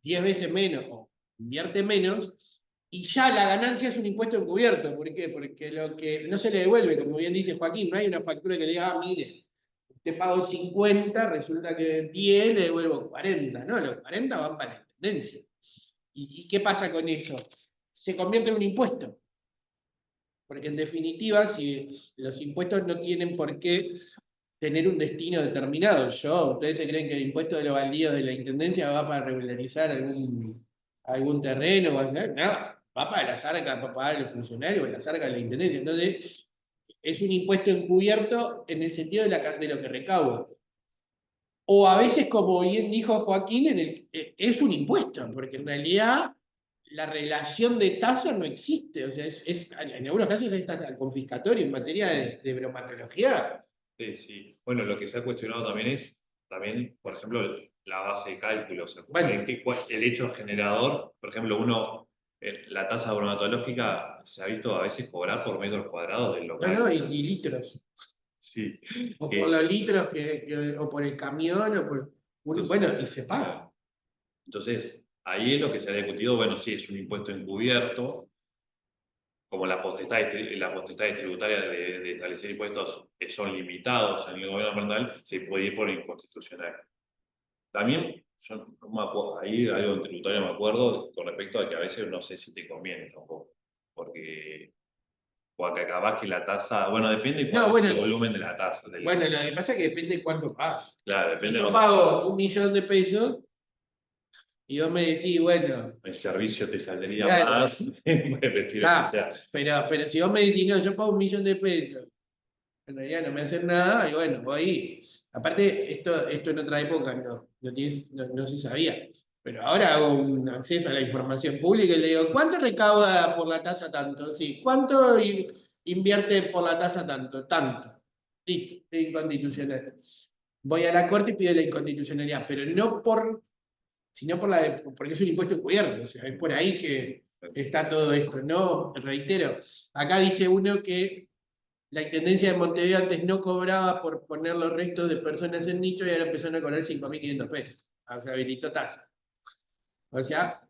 10 veces menos o invierte menos, y ya la ganancia es un impuesto encubierto. ¿Por qué? Porque lo que no se le devuelve, como bien dice Joaquín, no hay una factura que le diga, mire, te pago 50, resulta que 10 le devuelvo 40. No, los 40 van para la intendencia. ¿Y qué pasa con eso? Se convierte en un impuesto. Porque en definitiva, si los impuestos no tienen por qué tener un destino determinado. ¿Ustedes se creen que el impuesto de los baldíos de la intendencia va para regularizar algún terreno? No, va para las arcas, para pagar a los funcionarios, para las arcas de la intendencia. Entonces, es un impuesto encubierto en el sentido de lo que recauda. O a veces, como bien dijo Joaquín, es un impuesto, porque en realidad la relación de tasa no existe. O sea, en algunos casos es hasta confiscatorio en materia de bromatología. Sí, sí. Bueno, lo que se ha cuestionado también es, por ejemplo, la base de cálculo. O sea, Bueno. el hecho generador, por ejemplo, la tasa bromatológica se ha visto a veces cobrar por metros cuadrados del local. No, y litros. Sí. O por los litros, o por el camión, bueno, y se paga. Entonces, ahí es lo que se ha discutido, bueno, sí, es un impuesto encubierto, como las potestades tributarias de establecer impuestos son limitados en el gobierno departamental, se puede ir por inconstitucional. También, yo no me acuerdo, ahí algo en tributario me acuerdo, con respecto a que a veces no sé si te conviene tampoco, porque capaz que la tasa, bueno, depende cuál es el volumen de la tasa. Bueno, lo que pasa es que depende de cuánto pagas. Claro, depende. Si yo pago 1.000.000 de pesos, y vos me decís, bueno... El servicio te saldría claro, más, prefiero que sea. Pero si vos me decís, no, yo pago 1.000.000 de pesos, en realidad no me hacen nada, y bueno, voy. Aparte, esto en otra época no se sabía. Pero ahora hago un acceso a la información pública y le digo, ¿cuánto recauda por la tasa tanto? Sí, ¿cuánto invierte por la tasa tanto? Tanto. Listo, es inconstitucional. Voy a la corte y pido la inconstitucionalidad, pero no sino porque es un impuesto encubierto. O sea, es por ahí que está todo esto. No, reitero, acá dice uno que la Intendencia de Montevideo antes no cobraba por poner los restos de personas en nicho y ahora empezaron a cobrar 5.500 pesos. O sea, habilitó tasa. O sea,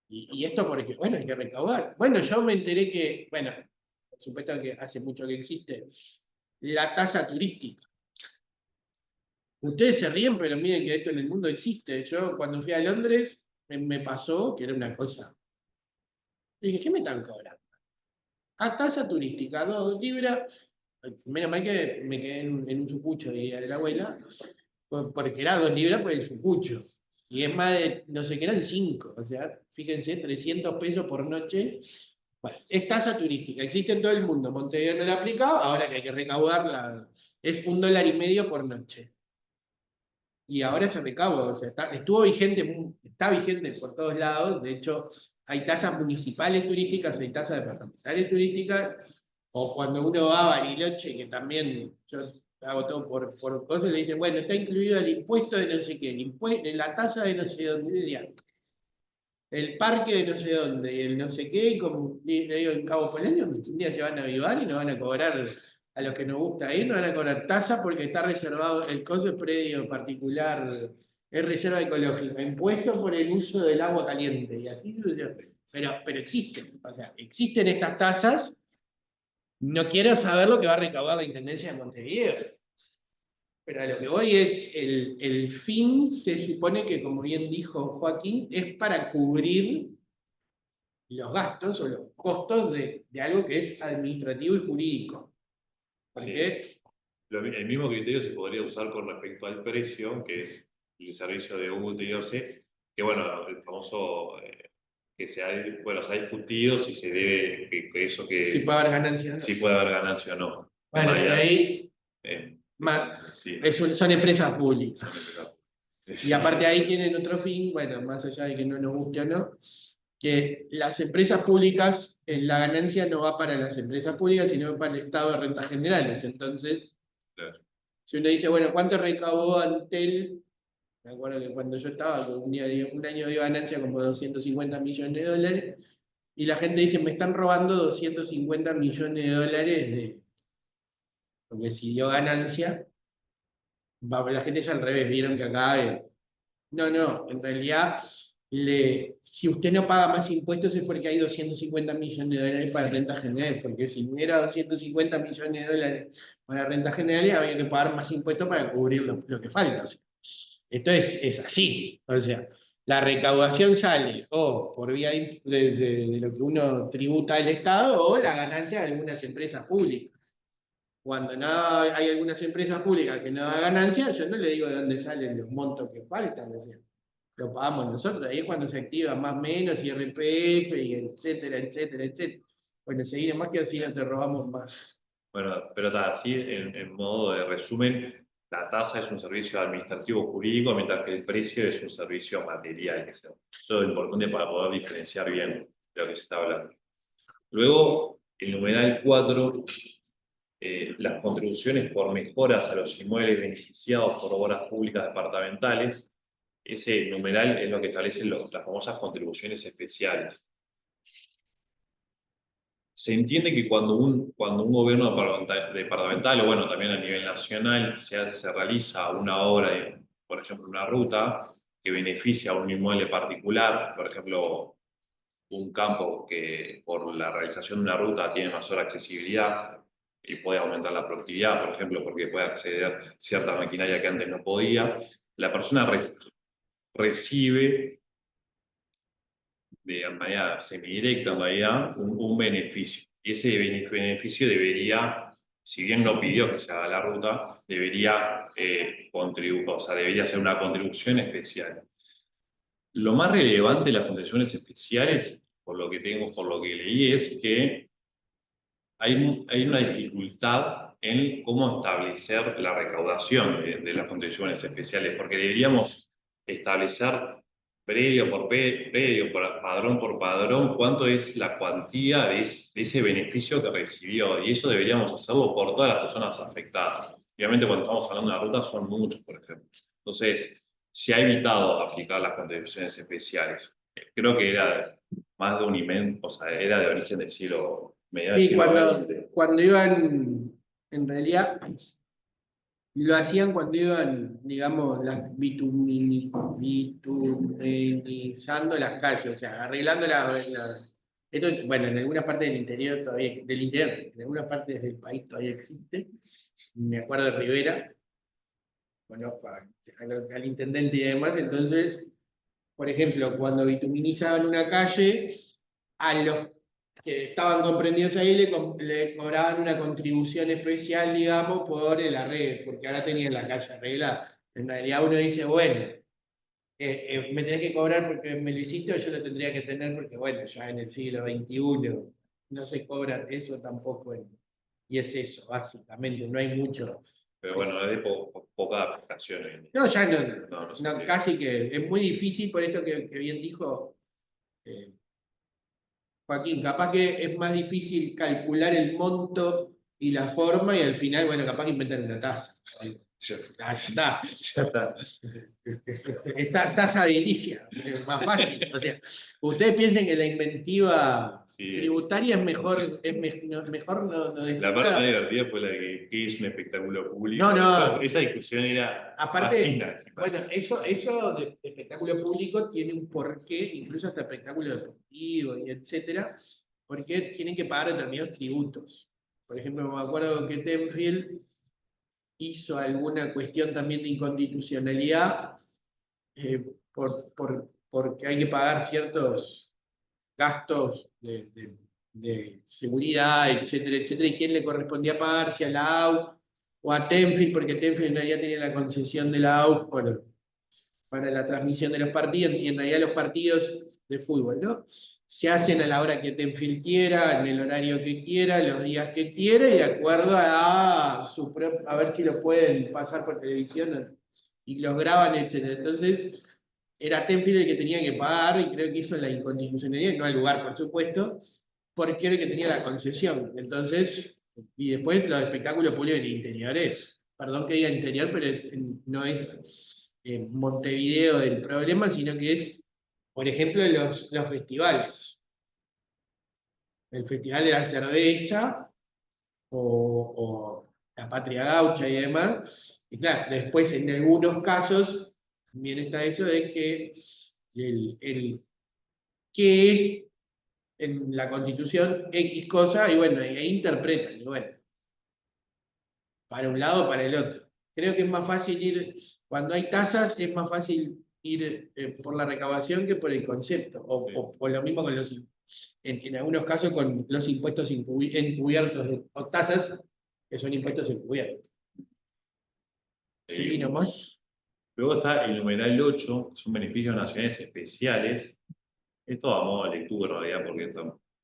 y esto porque, bueno, hay que recaudar. Bueno, yo me enteré que, bueno, por supuesto que hace mucho que existe, la tasa turística. Ustedes se ríen, pero miren que esto en el mundo existe. Yo cuando fui a Londres me pasó que era una cosa. Dije, ¿qué me están cobrando? A tasa turística, 2 libras. Menos mal que me quedé en un sucucho de la abuela, porque era 2 libras por el sucucho. Y es más de, no sé qué eran 5. O sea, fíjense, 300 pesos por noche. Bueno, es tasa turística, existe en todo el mundo. Montevideo no la ha aplicado, ahora que hay que recaudarla, es $1,50 por noche. Y ahora se recauda, o sea, está vigente por todos lados. De hecho, hay tasas municipales turísticas, hay tasas departamentales turísticas, o cuando uno va a Bariloche, que también yo hago todo por cosas, le dicen, bueno, está incluido el impuesto de no sé qué, el impuesto, la tasa de no sé dónde, el parque de no sé dónde, y el no sé qué, y como le digo en Cabo Polonio, un día se van a avivar y nos van a cobrar, a los que nos gusta ir, nos van a cobrar tasa porque está reservado, el costo es predio particular, es reserva ecológica, impuesto por el uso del agua caliente, y así, pero existen, o sea, existen estas tasas, no quiero saber lo que va a recaudar la Intendencia de Montevideo. Pero a lo que voy es, el fin se supone que, como bien dijo Joaquín, es para cubrir los gastos o los costos de algo que es administrativo y jurídico. Porque El mismo criterio se podría usar con respecto al precio, que es el servicio de UTIOC, que bueno, el famoso que se ha discutido si se debe, que eso que si puede haber ganancia, ¿no? si puede haber ganancia o no. Bueno, pero ahí Sí, son empresas públicas. son empresas. Y aparte ahí tienen otro fin, bueno, más allá de que no nos guste o no, que las empresas públicas, la ganancia no va para las empresas públicas, sino para el Estado de Rentas Generales. Entonces, Claro. si uno dice, bueno, ¿cuánto recaudó Antel? Me acuerdo que cuando yo estaba, un año dio ganancia como 250 millones de dólares, y la gente dice, me están robando 250 millones de dólares, porque si dio ganancia, la gente es al revés, vieron que acá... No, en realidad, si usted no paga más impuestos es porque hay 250 millones de dólares para rentas generales, porque si no hubiera 250 millones de dólares para rentas generales, había que pagar más impuestos para cubrir lo que falta. O sea, esto es así, o sea, la recaudación sale o por vía de lo que uno tributa al Estado o la ganancia de algunas empresas públicas. Cuando no hay algunas empresas públicas que no dan ganancia, yo no le digo de dónde salen los montos que faltan, o sea, lo pagamos nosotros, ahí es cuando se activa más o menos, IRPF, y etcétera, etcétera, etcétera. Bueno, seguir más que así no te robamos más. Bueno, pero está así, en modo de resumen, la tasa es un servicio administrativo jurídico, mientras que el precio es un servicio material. Eso es importante para poder diferenciar bien de lo que se está hablando. Luego, el numeral 4, las contribuciones por mejoras a los inmuebles beneficiados por obras públicas departamentales. Ese numeral es lo que establece las famosas contribuciones especiales. Se entiende que cuando un gobierno departamental, o bueno, también a nivel nacional, se realiza una obra, por ejemplo, una ruta que beneficia a un inmueble particular, por ejemplo, un campo que por la realización de una ruta tiene mayor accesibilidad y puede aumentar la productividad, por ejemplo, porque puede acceder a cierta maquinaria que antes no podía, la persona recibe de manera semidirecta, en realidad, un beneficio. Y ese beneficio debería, si bien no pidió que se haga la ruta, debería contribuir, o sea, debería ser una contribución especial. Lo más relevante de las contribuciones especiales, por lo que leí, es que hay una dificultad en cómo establecer la recaudación de las contribuciones especiales, porque deberíamos establecer predio por predio, padrón por padrón, cuánto es la cuantía de ese beneficio que recibió, y eso deberíamos hacerlo por todas las personas afectadas. Obviamente cuando estamos hablando de una ruta son muchos, por ejemplo. Entonces, se ha evitado aplicar las contribuciones especiales. Creo que era más de un invento, o sea, era de origen del siglo mediados del Sí, siglo XX. cuando iban, en realidad, lo hacían cuando iban, digamos, bituminizando las calles, o sea, arreglando esto, bueno, en algunas partes del interior todavía, en algunas partes del país todavía existe. Me acuerdo de Rivera, conozco al intendente y demás, entonces, por ejemplo, cuando bituminizaban una calle, a los que estaban comprendidos ahí le cobraban una contribución especial, digamos, por el arreglo, porque ahora tenían la calle arreglada. En realidad uno dice, bueno, me tenés que cobrar porque me lo hiciste o yo lo tendría que tener porque, bueno, ya en el siglo XXI no se cobra eso tampoco. Y es eso, básicamente, no hay mucho. Pero bueno, es de poca aplicación. No, ya No no, casi que es muy difícil, por esto que bien dijo Joaquín, capaz que es más difícil calcular el monto y la forma, y al final, bueno, capaz que inventan una tasa. Ya Ah, ya está. ya está. Esta tasa edilicia, es más fácil. O sea, ustedes piensen que la inventiva Sí, tributaria es mejor, mejor no decir La parte más nada. divertida fue la de que es un espectáculo público. No, no. Esa discusión era Aparte, ajena. bueno, eso de espectáculo público tiene un porqué, incluso hasta espectáculo deportivo y etcétera, porque tienen que pagar determinados tributos. Por ejemplo, me acuerdo que Tenfield hizo alguna cuestión también de inconstitucionalidad porque hay que pagar ciertos gastos de seguridad, etcétera, etcétera, y quién le correspondía pagar, si a la AUF o a Tenfield, porque Tenfield en realidad tenía la concesión de la AUF para la transmisión de los partidos, y en realidad los partidos de fútbol, ¿no? Se hacen a la hora que Tenfield quiera, en el horario que quiera, los días que quiera, y de acuerdo a ver si lo pueden pasar por televisión y los graban, etcétera. Entonces, era Tenfield el que tenía que pagar, y creo que hizo la inconstitucionalidad, no al lugar, por supuesto, porque era el que tenía la concesión. Entonces, y después los espectáculos públicos en interiores. Perdón que diga interior, pero no es Montevideo el problema, sino que es, por ejemplo, los festivales. El Festival de la Cerveza o la Patria Gaucha y demás. Y claro, después en algunos casos también está eso de que qué es en la Constitución X cosa, y bueno, ahí interpretan, y bueno, para un lado o para el otro. Creo que es más fácil ir, cuando hay tasas, es más fácil ir por la recaudación que por el concepto, o lo mismo con en algunos casos con los impuestos encubiertos, o tasas que son impuestos encubiertos. Sí, nomás. Luego está el numeral 8, que son beneficios nacionales especiales. Esto a modo de lectura, en realidad, porque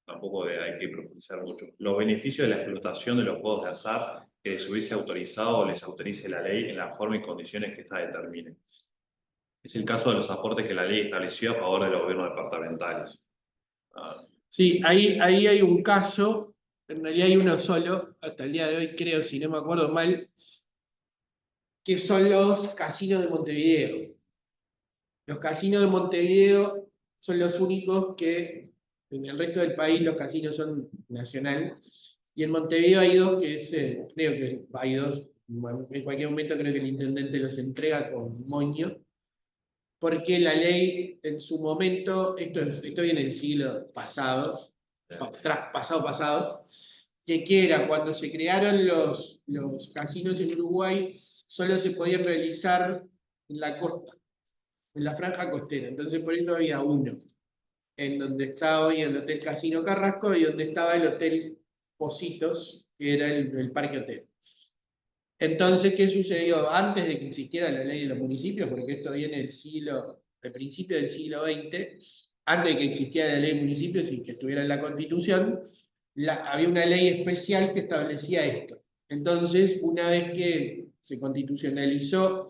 tampoco hay que profundizar mucho. Los beneficios de la explotación de los juegos de azar que les hubiese autorizado o les autorice la ley en la forma y condiciones que ésta determine. Es el caso de los aportes que la ley estableció a favor de los gobiernos departamentales. Sí, ahí hay un caso, en realidad hay uno solo, hasta el día de hoy creo, si no me acuerdo mal, que son los casinos de Montevideo. Los casinos de Montevideo son los únicos que en el resto del país los casinos son nacionales. Y en Montevideo hay dos que creo que hay dos, en cualquier momento creo que el intendente los entrega con moño, porque la ley en su momento, esto viene del siglo pasado, pasado, que era cuando se crearon los casinos en Uruguay, solo se podían realizar en la costa, en la franja costera. Entonces por eso había uno, en donde está hoy el Hotel Casino Carrasco y donde estaba el Hotel Positos, que era el Parque Hotel. Entonces, ¿qué sucedió? Antes de que existiera la ley de los municipios, porque esto viene del principio del siglo XX, antes de que existiera la ley de municipios y que estuviera en la Constitución, había una ley especial que establecía esto. Entonces, una vez que se constitucionalizó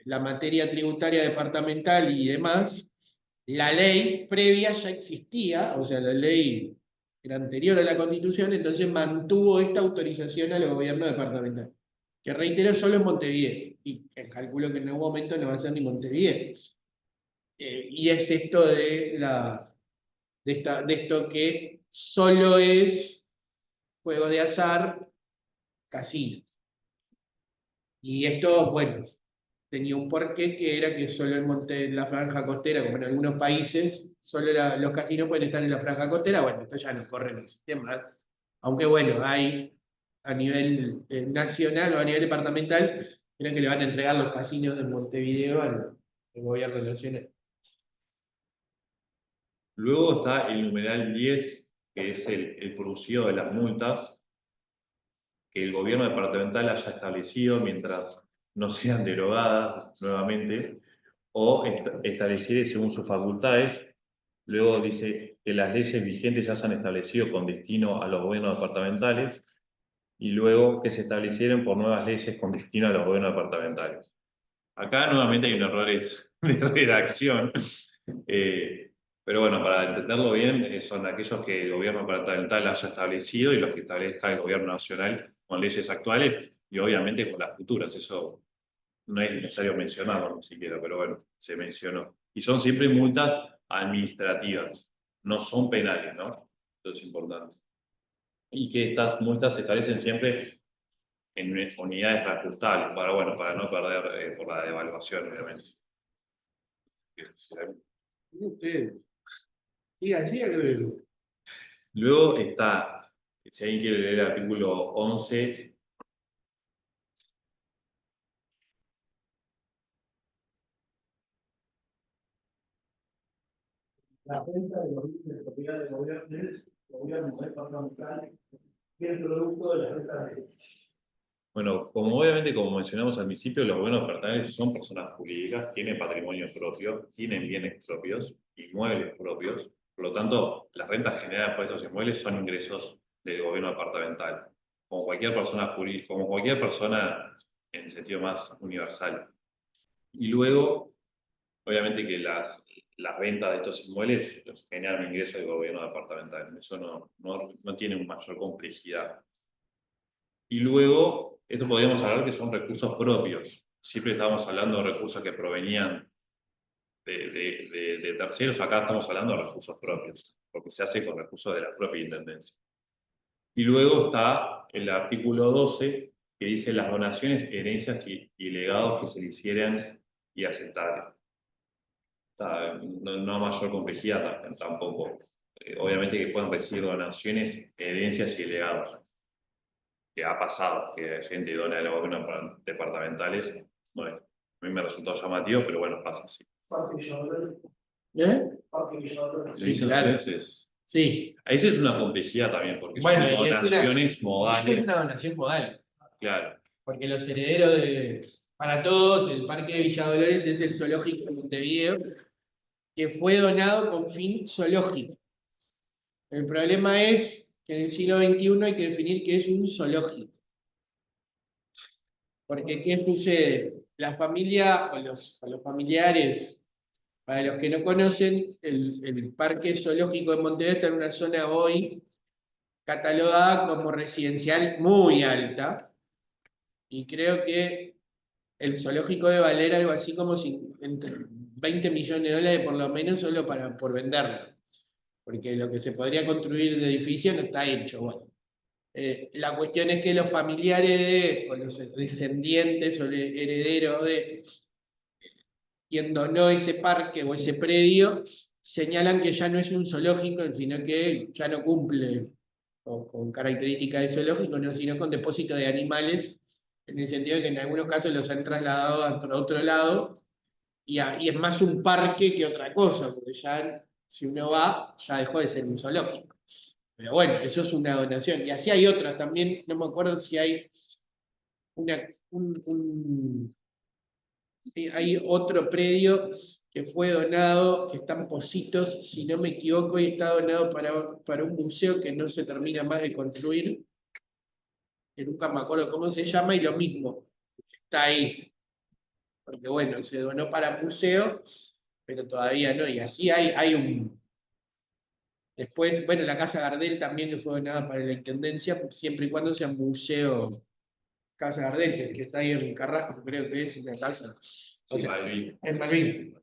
la materia tributaria departamental y demás, la ley previa ya existía, o sea, la ley era anterior a la Constitución, entonces mantuvo esta autorización a los gobiernos departamentales. Que reitero, solo en Montevideo, y calculo que en algún momento no va a ser ni Montevideo. Y es esto de esto que solo es juego de azar, casino. Y esto, bueno, tenía un porqué que era que solo en la franja costera, como en algunos países, solo los casinos pueden estar en la franja costera. Bueno, esto ya no corre en el sistema. Aunque bueno, hay a nivel nacional o a nivel departamental, creo que le van a entregar los casinos de Montevideo al gobierno nacional. Luego está el numeral 10, que es el producido de las multas que el gobierno departamental haya establecido mientras no sean derogadas nuevamente o estableciere según sus facultades. Luego dice que las leyes vigentes ya se han establecido con destino a los gobiernos departamentales y luego que se establecieron por nuevas leyes con destino a los gobiernos departamentales. Acá nuevamente hay un error de redacción, Pero bueno, para entenderlo bien, son aquellos que el gobierno departamental haya establecido y los que establezca el gobierno nacional con leyes actuales y obviamente con las futuras. Eso no es necesario mencionarlo ni siquiera, pero bueno, se mencionó. Y son siempre multas administrativas, no son penales, ¿no? Eso es importante. Y que estas multas se establecen siempre en unidades reajustables, para no perder por la devaluación, obviamente. Ustedes. Siga, que Luego está, si alguien quiere leer el artículo 11, La renta de los bienes de propiedad del gobierno departamental y el producto de las rentas de ellos. bueno, como obviamente, como mencionamos al principio, los gobiernos departamentales son personas jurídicas, tienen patrimonio propio, tienen bienes propios, inmuebles propios, por lo tanto, las rentas generadas por estos inmuebles son ingresos del gobierno departamental, como cualquier persona jurídica, como cualquier persona en el sentido más universal. Y luego, obviamente que las ventas de estos inmuebles generan un ingreso del gobierno departamental, eso no tiene una mayor complejidad. Y luego, esto podríamos hablar que son recursos propios. Siempre estábamos hablando de recursos que provenían de terceros, acá estamos hablando de recursos propios, porque se hace con recursos de la propia intendencia. Y luego está el artículo 12, que dice las donaciones, herencias y legados que se le hicieran y aceptaran. No hay mayor complejidad tampoco. Obviamente que pueden recibir donaciones, herencias y legados. Que ha pasado, que gente dona a los gobiernos departamentales. Bueno, a mí me resultó llamativo, pero bueno, pasa así. Parque Villadolores, ¿Eh? Parque Villadolores. Lo Sí, dicen claro. a veces. Sí. Ahí sí es una complejidad también, porque Bueno, son y es donaciones es modales. una donación modal. Claro, Porque los herederos para todos, el Parque de Villa Dolores es el zoológico de Montevideo, que fue donado con fin zoológico. El problema es que en el siglo XXI hay que definir qué es un zoológico. Porque ¿qué sucede? La familia o los familiares, para los que no conocen, el Parque Zoológico de Montevideo está en una zona hoy catalogada como residencial muy alta, y creo que el zoológico debe valer algo así como entre 20 millones de dólares por lo menos solo por venderlo, porque lo que se podría construir de edificio no está hecho. Bueno, la cuestión es que los familiares o los descendientes o herederos de quien donó ese parque o ese predio señalan que ya no es un zoológico, sino que ya no cumple con características de zoológico, no, sino con depósito de animales, en el sentido de que en algunos casos los han trasladado a otro lado, y es más un parque que otra cosa, porque ya si uno va, ya dejó de ser un zoológico. Pero bueno, eso es una donación. Y así hay otras también, no me acuerdo si hay hay otro predio que fue donado, que está en Positos, si no me equivoco, y está donado para un museo que no se termina más de construir, que nunca me acuerdo cómo se llama, y lo mismo, está ahí. Porque bueno, se donó para museo, pero todavía no, y así hay un... Después, bueno, la Casa Gardel también que fue donada para la Intendencia, siempre y cuando sea museo Casa Gardel, que está ahí en Carrasco, creo que es una casa. O sí, sea, Malvin. en Malvin.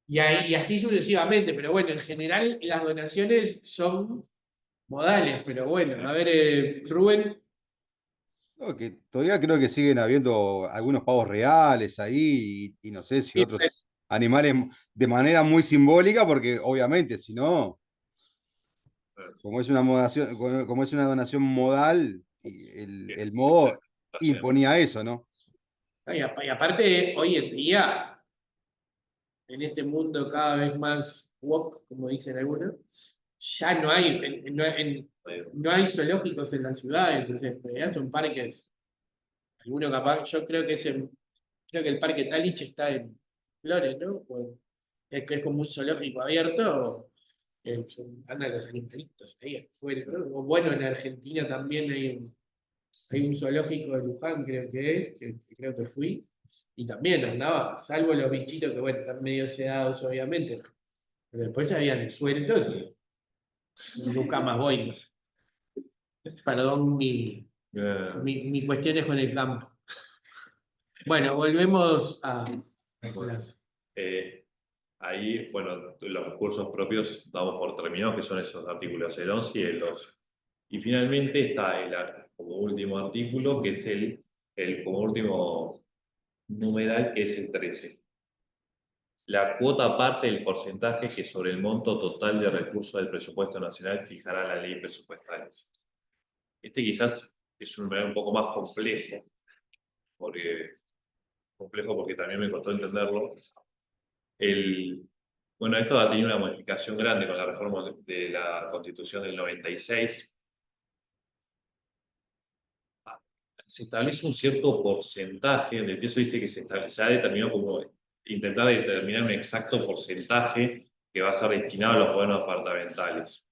Y así sucesivamente, pero bueno, en general las donaciones son modales, pero bueno, a ver, Rubén. No, que todavía creo que siguen habiendo algunos pavos reales ahí y no sé si Sí, otros animales de manera muy simbólica, porque obviamente, si no, como es una modación, como es una donación modal, el modo imponía eso, ¿no? Y aparte, hoy en día, en este mundo cada vez más woke, como dicen algunos, ya no hay, no hay zoológicos en las ciudades, o sea, en realidad son parques. Alguno capaz, yo creo que creo que el parque Talich está en Flores, ¿no? Es que es como un zoológico abierto, andan los animalitos ahí afuera, ¿no? O bueno, en Argentina también hay un zoológico de Luján, creo que es, que creo que fui, y también andaba, salvo los bichitos que bueno, están medio sedados obviamente, Pero después habían sueltos y nunca más voy. Perdón mi cuestiones con el campo. Bueno, volvemos a las... Ahí, bueno, los recursos propios damos por terminados, que son esos artículos, el 11 y el 12. Y finalmente está como último artículo, que es como último numeral, que es el 13. La cuota parte del porcentaje que sobre el monto total de recursos del presupuesto nacional fijará la ley presupuestaria. Este quizás es un numeral un poco más complejo, porque también me costó entenderlo. Bueno, esto ha tenido una modificación grande con la reforma de la Constitución del 96. Se establece un cierto porcentaje, en el peso dice que se ha determinado como intentar determinar un exacto porcentaje que va a ser destinado a los gobiernos departamentales.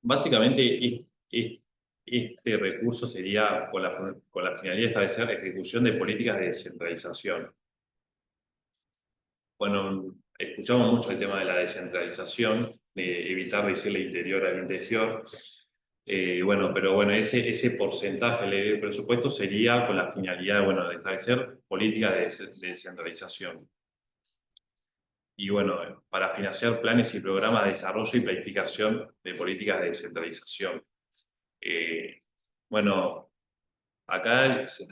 Básicamente, este recurso sería con la finalidad de establecer ejecución de políticas de descentralización. Bueno, escuchamos mucho el tema de la descentralización, de evitar decirle interior al interior. Pero ese porcentaje del presupuesto sería con la finalidad de establecer políticas de descentralización. Y bueno, para financiar planes y programas de desarrollo y planificación de políticas de descentralización. Acá se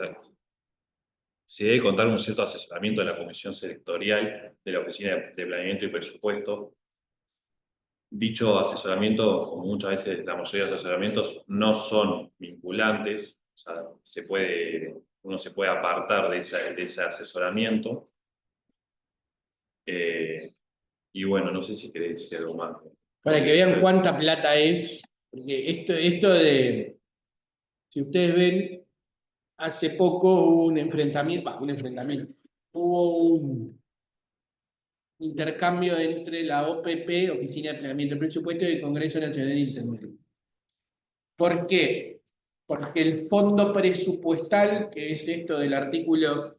debe contar con un cierto asesoramiento de la Comisión Sectorial de la Oficina de Planeamiento y Presupuesto. Dicho asesoramiento, como muchas veces la mayoría de los asesoramientos, no son vinculantes, o sea, uno se puede apartar de ese asesoramiento. Y bueno, no sé si querés decir algo más. Para que vean cuánta plata es, porque esto de, si ustedes ven, hace poco hubo un enfrentamiento, hubo un intercambio entre la OPP, Oficina de Planeamiento y Presupuesto, y el Congreso Nacional de Internet. ¿Por qué? Porque el fondo presupuestal, que es esto del artículo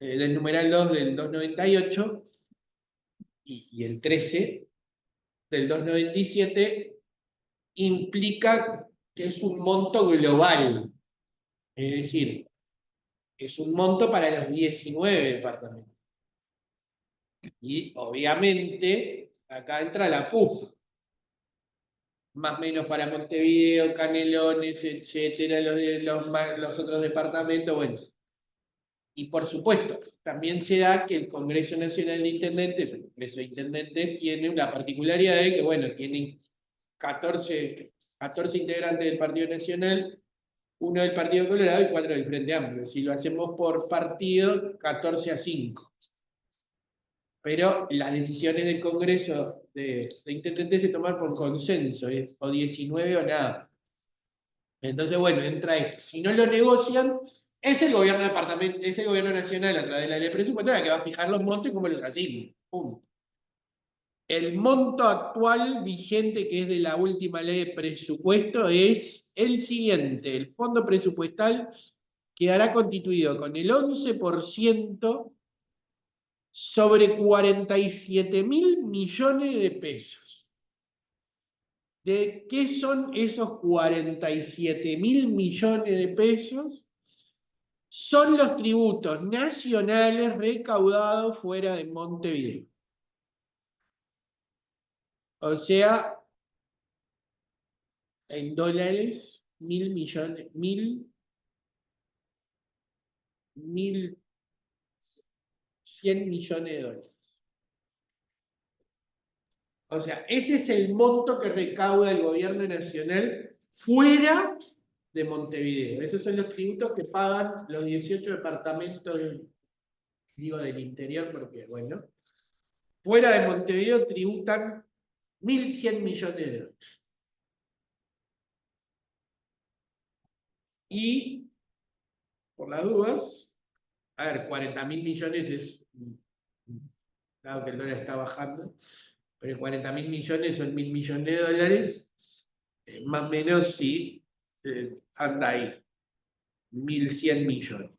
del numeral 2 del 298, y el 13 del 297, implica que es un monto global. Es decir, es un monto para los 19 departamentos. Y obviamente, acá entra la CUF. Más o menos para Montevideo, Canelones, etcétera, los otros departamentos, bueno. Y por supuesto, también se da que el Congreso Nacional de Intendentes, el Congreso de Intendentes, tiene una particularidad de que, bueno, tienen 14 integrantes del Partido Nacional, 1 del Partido Colorado y 4 del Frente Amplio. Si lo hacemos por partido, 14-5. Pero las decisiones del Congreso de Intendentes se toman por consenso, es o 19 o nada. Entonces, bueno, entra esto. Si no lo negocian, es el gobierno departamento, es el gobierno nacional a través de la ley presupuestaria que va a fijar los montos y cómo los asignan. Punto. El monto actual vigente, que es de la última ley de presupuesto, es el siguiente. El fondo presupuestal quedará constituido con el 11% sobre 47.000 millones de pesos. ¿De qué son esos 47.000 millones de pesos? Son los tributos nacionales recaudados fuera de Montevideo. O sea, en dólares, 1.000 millones, 1.100 millones de dólares. O sea, ese es el monto que recauda el gobierno nacional fuera de Montevideo. Esos son los tributos que pagan los 18 departamentos, digo del interior porque, bueno, fuera de Montevideo tributan 1.100 millones de dólares. Y, por las dudas, a ver, 40.000 millones es, dado que el dólar está bajando, pero 40.000 millones son 1.000 millones de dólares, más o menos sí, anda ahí, 1.100 millones.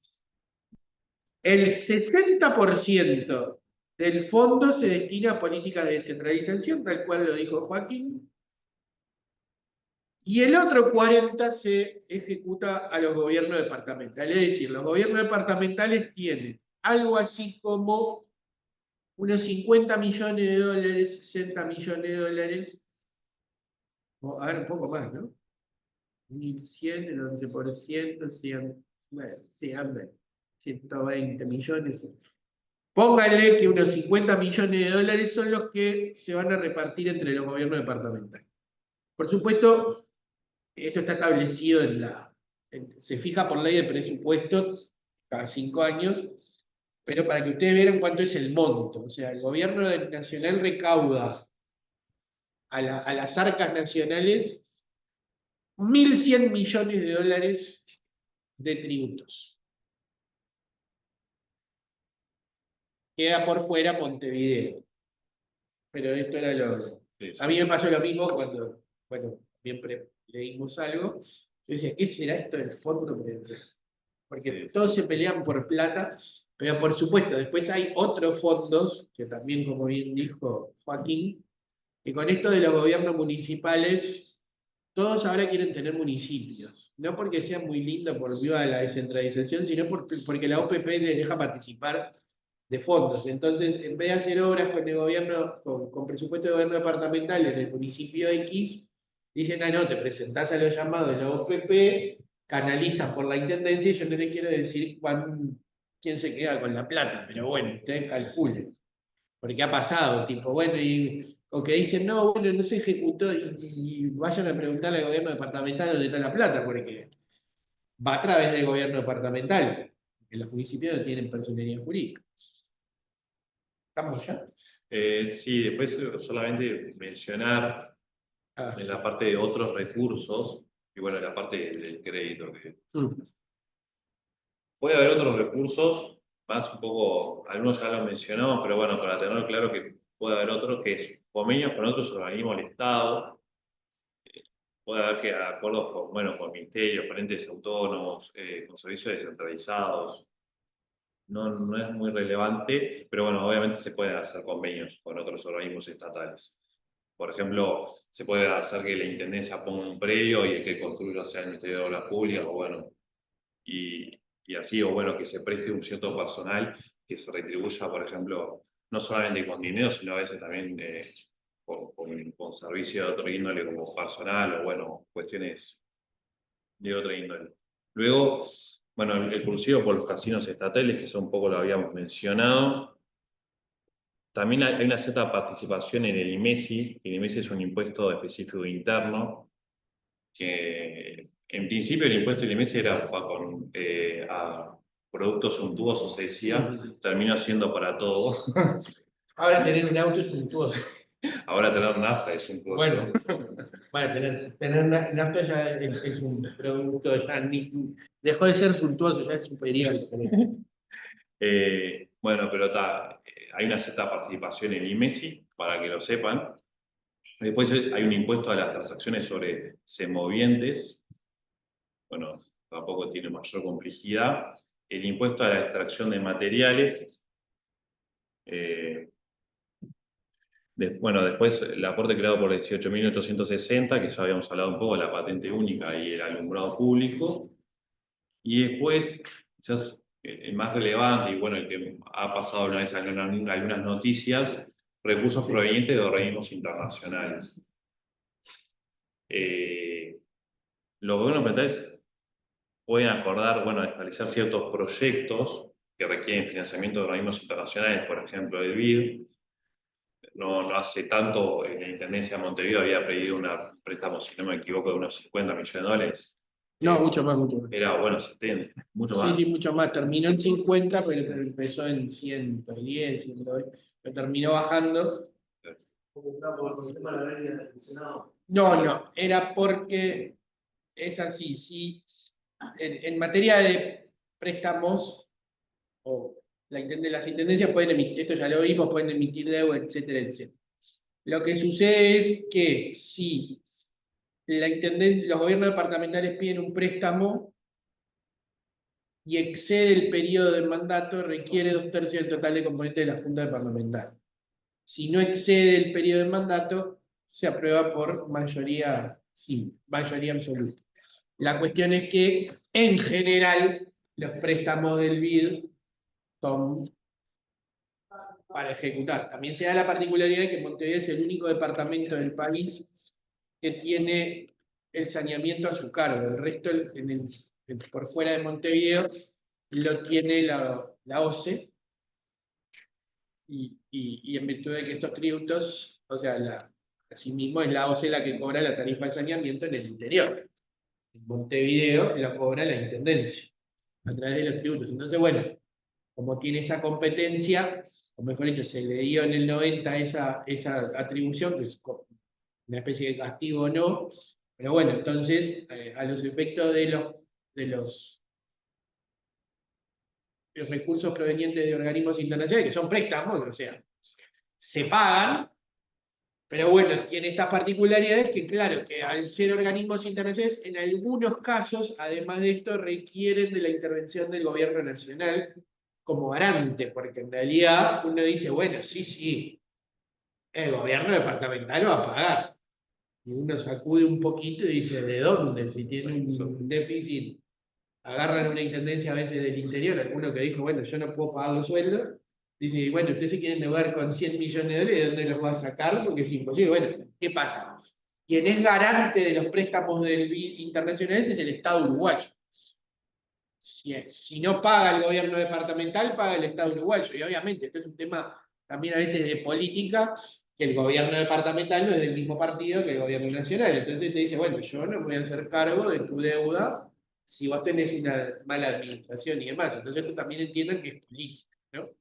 El 60% del fondo se destina a políticas de descentralización, tal cual lo dijo Joaquín, y el otro 40 se ejecuta a los gobiernos departamentales. Es decir, los gobiernos departamentales tienen algo así como unos 50 millones de dólares, 60 millones de dólares, o, a ver, un poco más, ¿no? 1.100, el 11%, 100, bueno, sí, anda, 120 millones. Póngale que unos 50 millones de dólares son los que se van a repartir entre los gobiernos departamentales. Por supuesto, esto está establecido se fija por ley de presupuestos cada 5 años, pero para que ustedes vean cuánto es el monto. O sea, el gobierno nacional recauda a las arcas nacionales 1.100 millones de dólares de tributos. Queda por fuera Montevideo. Pero esto era lo... A mí me pasó lo mismo cuando, bueno, siempre leímos algo. Yo decía, ¿qué será esto del fondo? Porque todos se pelean por plata, pero por supuesto, después hay otros fondos, que también, como bien dijo Joaquín, que con esto de los gobiernos municipales, todos ahora quieren tener municipios. No porque sea muy lindo por vía de la descentralización, sino porque la OPP les deja participar de fondos. Entonces, en vez de hacer obras con el gobierno, con presupuesto de gobierno departamental en el municipio X, dicen, no, te presentás a los llamados de la OPP, canalizan por la intendencia, y yo no les quiero decir quién se queda con la plata, pero bueno, ustedes calculen. Porque ha pasado, tipo, bueno, o que dicen, no, bueno, no se ejecutó, y vayan a preguntarle al gobierno departamental dónde está la plata, porque va a través del gobierno departamental, que los municipios no tienen personería jurídica. ¿Estamos ya? Sí, después solamente mencionar en la parte de otros recursos, y bueno, en la parte del crédito. Puede haber otros recursos, más un poco, algunos ya lo mencionamos, pero bueno, para tener claro que puede haber otros, que es convenios con otros organismos del Estado, puede haber que acuerdos con, bueno, con ministerios, frentes autónomos, con servicios descentralizados. No es muy relevante, pero bueno, obviamente se pueden hacer convenios con otros organismos estatales. Por ejemplo, se puede hacer que la Intendencia ponga un predio y el que construya sea el Ministerio de Obras Públicas, o bueno, y así, o bueno, que se preste un cierto personal que se retribuya, por ejemplo, no solamente con dinero, sino a veces también con servicios de otra índole como personal, o bueno, cuestiones de otra índole. Luego, bueno, el cursivo por los casinos estatales, que eso un poco lo habíamos mencionado. También hay una cierta participación en el IMESI. El IMESI es un impuesto específico interno, que en principio el impuesto del IMESI era a productos suntuosos, se decía, terminó siendo para todo. Ahora tener un auto es suntuoso. Ahora tener nafta es suntuoso. Bueno, tener nafta ya es un producto, ya dejó de ser suntuoso, ya es superior. Bueno, pero hay una cierta participación en IMESI, para que lo sepan. Después hay un impuesto a las transacciones sobre semovientes. Bueno, tampoco tiene mayor complejidad. El impuesto a la extracción de materiales. Bueno, después el aporte creado por 18.860, que ya habíamos hablado un poco, la patente única y el alumbrado público. Y después, quizás el más relevante, y bueno, el que ha pasado una vez en algunas noticias, recursos provenientes de organismos internacionales. Los gobiernos estatales pueden acordar, bueno, establecer ciertos proyectos que requieren financiamiento de organismos internacionales, por ejemplo, el BID. No hace tanto, en la Intendencia de Montevideo había pedido un préstamo, si no me equivoco, de unos 50 millones de dólares. No, mucho más, mucho más. Era, bueno, 70, mucho más. Sí, mucho más. Terminó en 50, pero empezó en 110, 120, pero terminó bajando. No, era porque es así, sí, en materia de préstamos, o las intendencias pueden emitir, esto ya lo vimos, pueden emitir deuda, etcétera, etcétera. Lo que sucede es que si los gobiernos departamentales piden un préstamo, y excede el periodo de mandato, requiere 2/3 del total de componentes de la Junta Departamental. Si no excede el periodo de mandato, se aprueba por mayoría simple, mayoría absoluta. La cuestión es que, en general, los préstamos del BID son para ejecutar. También se da la particularidad de que Montevideo es el único departamento del país que tiene el saneamiento a su cargo. El resto, por fuera de Montevideo, lo tiene la OCE, y en virtud de que estos tributos, o sea, asimismo es la OCE la que cobra la tarifa de saneamiento en el interior. En Montevideo la cobra la Intendencia, a través de los tributos. Entonces, bueno, como tiene esa competencia, o mejor dicho, se le dio en el 90 esa atribución, que es una especie de castigo o no, pero bueno, entonces, a los efectos de los recursos provenientes de organismos internacionales, que son préstamos, o sea, se pagan, pero bueno, tiene estas particularidades que, claro, que al ser organismos internacionales, en algunos casos, además de esto, requieren de la intervención del gobierno nacional como garante, porque en realidad uno dice, bueno, sí, el gobierno departamental va a pagar. Y uno sacude un poquito y dice, ¿de dónde? Si tiene un déficit, agarran una intendencia a veces del interior, alguno que dijo, bueno, yo no puedo pagar los sueldos, dice, bueno, usted se quiere endeudar con 100 millones de dólares, ¿de dónde los va a sacar? Porque es imposible. Bueno, ¿qué pasa? Quien es garante de los préstamos del BID internacionales es el Estado uruguayo. Si no paga el gobierno departamental, paga el Estado uruguayo. Y obviamente, esto es un tema también a veces de política, que el gobierno departamental no es del mismo partido que el gobierno nacional. Entonces te dice, bueno, yo no me voy a hacer cargo de tu deuda si vos tenés una mala administración y demás. Entonces esto también entiendan que es política, ¿no?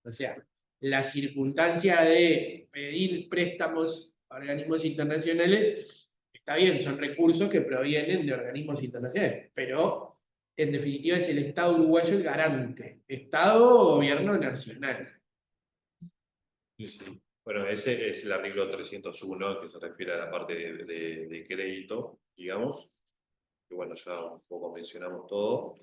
O sea, la circunstancia de pedir préstamos a organismos internacionales, está bien, son recursos que provienen de organismos internacionales, pero en definitiva es el Estado uruguayo el garante. Estado o gobierno nacional. Sí. Bueno, ese es el artículo 301 que se refiere a la parte de crédito, digamos. Que bueno, ya un poco mencionamos todo.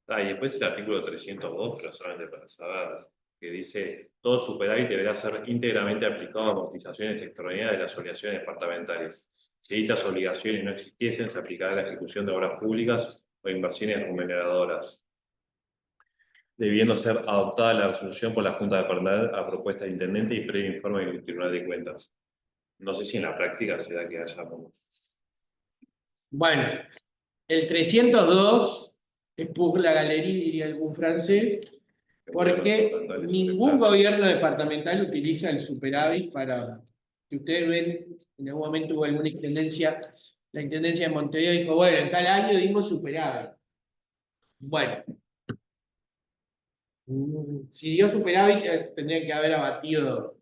Y después el artículo 302, pero solamente para saber, que dice, todo superávit deberá ser íntegramente aplicado a amortizaciones extraordinarias de las obligaciones departamentales. Si dichas obligaciones no existiesen, se aplicará la ejecución de obras públicas o inversiones remuneradoras, debiendo ser adoptada la resolución por la Junta Departamental a propuesta del Intendente y previo informe del Tribunal de Cuentas. No sé si en la práctica se da que haya como... Bueno, el 302 es pour la galería, diría algún francés, porque ningún gobierno departamental utiliza el superávit para... Si ustedes ven, en algún momento hubo alguna intendencia, la intendencia de Montevideo dijo, bueno, en tal año dimos superávit. Bueno, si dio superávit, tendría que haber abatido,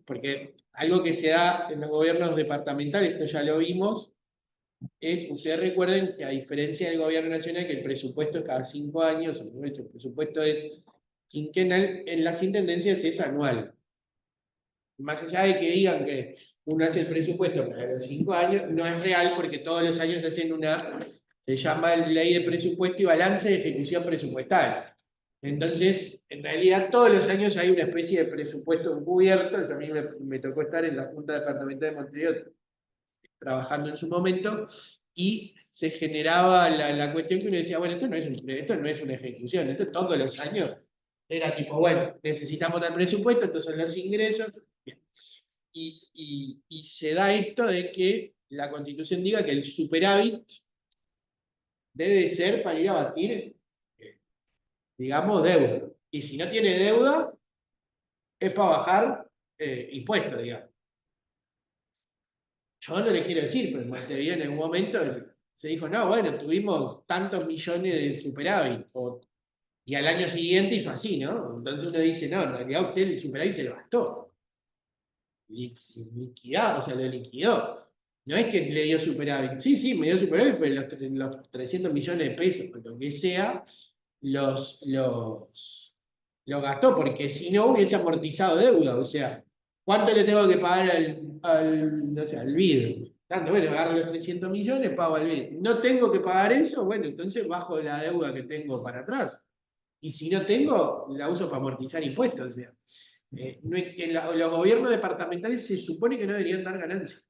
porque algo que se da en los gobiernos departamentales, esto ya lo vimos, ustedes recuerden que a diferencia del gobierno nacional, que el presupuesto es cada 5 años, el presupuesto es quinquenal, en las intendencias es anual. Más allá de que digan que uno hace el presupuesto para los 5 años, no es real porque todos los años hacen se llama ley de presupuesto y balance de ejecución presupuestal. Entonces, en realidad todos los años hay una especie de presupuesto encubierto. A mí me tocó estar en la Junta Departamental de Montevideo trabajando en su momento, y se generaba la cuestión que uno decía, bueno, esto no es una ejecución, esto todos los años era tipo, bueno, necesitamos tal presupuesto, estos son los ingresos, y se da esto de que la Constitución diga que el superávit debe ser para ir a batir, digamos, deuda. Y si no tiene deuda, es para bajar impuestos, digamos. Yo no le quiero decir, pero en Montevideo en algún momento se dijo, no, bueno, tuvimos tantos millones de superávit, y al año siguiente hizo así, ¿no? Entonces uno dice, no, en realidad usted el superávit se lo gastó. Liquidado, o sea, lo liquidó. No es que le dio superávit. Sí, me dio superávit, pero los 300 millones de pesos, lo que sea, los gastó, porque si no hubiese amortizado deuda. O sea, ¿cuánto le tengo que pagar no sé, al BID? Tanto, bueno, agarro los 300 millones, pago al bien. No tengo que pagar eso, bueno, entonces bajo la deuda que tengo para atrás. Y si no tengo, la uso para amortizar impuestos. O sea, no es que los gobiernos departamentales se supone que no deberían dar ganancias.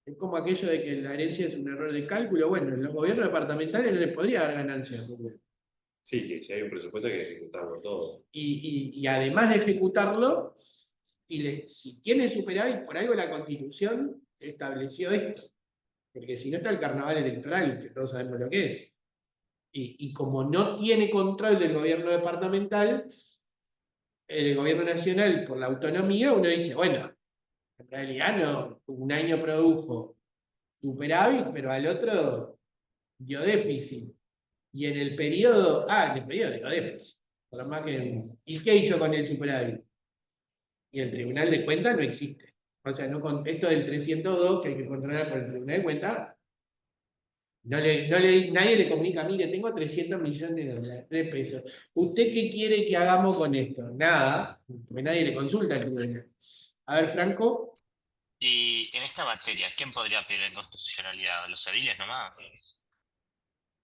Es como aquello de que la herencia es un error de cálculo. Bueno, en los gobiernos departamentales no les podría dar ganancias. Sí, que si hay un presupuesto hay que ejecutarlo todo. Y además de ejecutarlo, si tiene superávit, por algo la Constitución estableció esto. Porque si no está el carnaval electoral, que todos sabemos lo que es. Y como no tiene control del gobierno departamental, el gobierno nacional, por la autonomía, uno dice, bueno, en realidad no, un año produjo superávit, pero al otro dio déficit. Y en el periodo, en el periodo dio déficit. Por lo más que, ¿y qué hizo con el superávit? Y el Tribunal de Cuentas no existe. O sea, esto del 302 que hay que controlar por el Tribunal de Cuentas, nadie le comunica, mire, tengo 300 millones de pesos. ¿Usted qué quiere que hagamos con esto? Nada, porque nadie le consulta al tribunal. A ver, Franco. Y en esta materia, ¿quién podría pedir la inconstitucionalidad? ¿Los ediles nomás?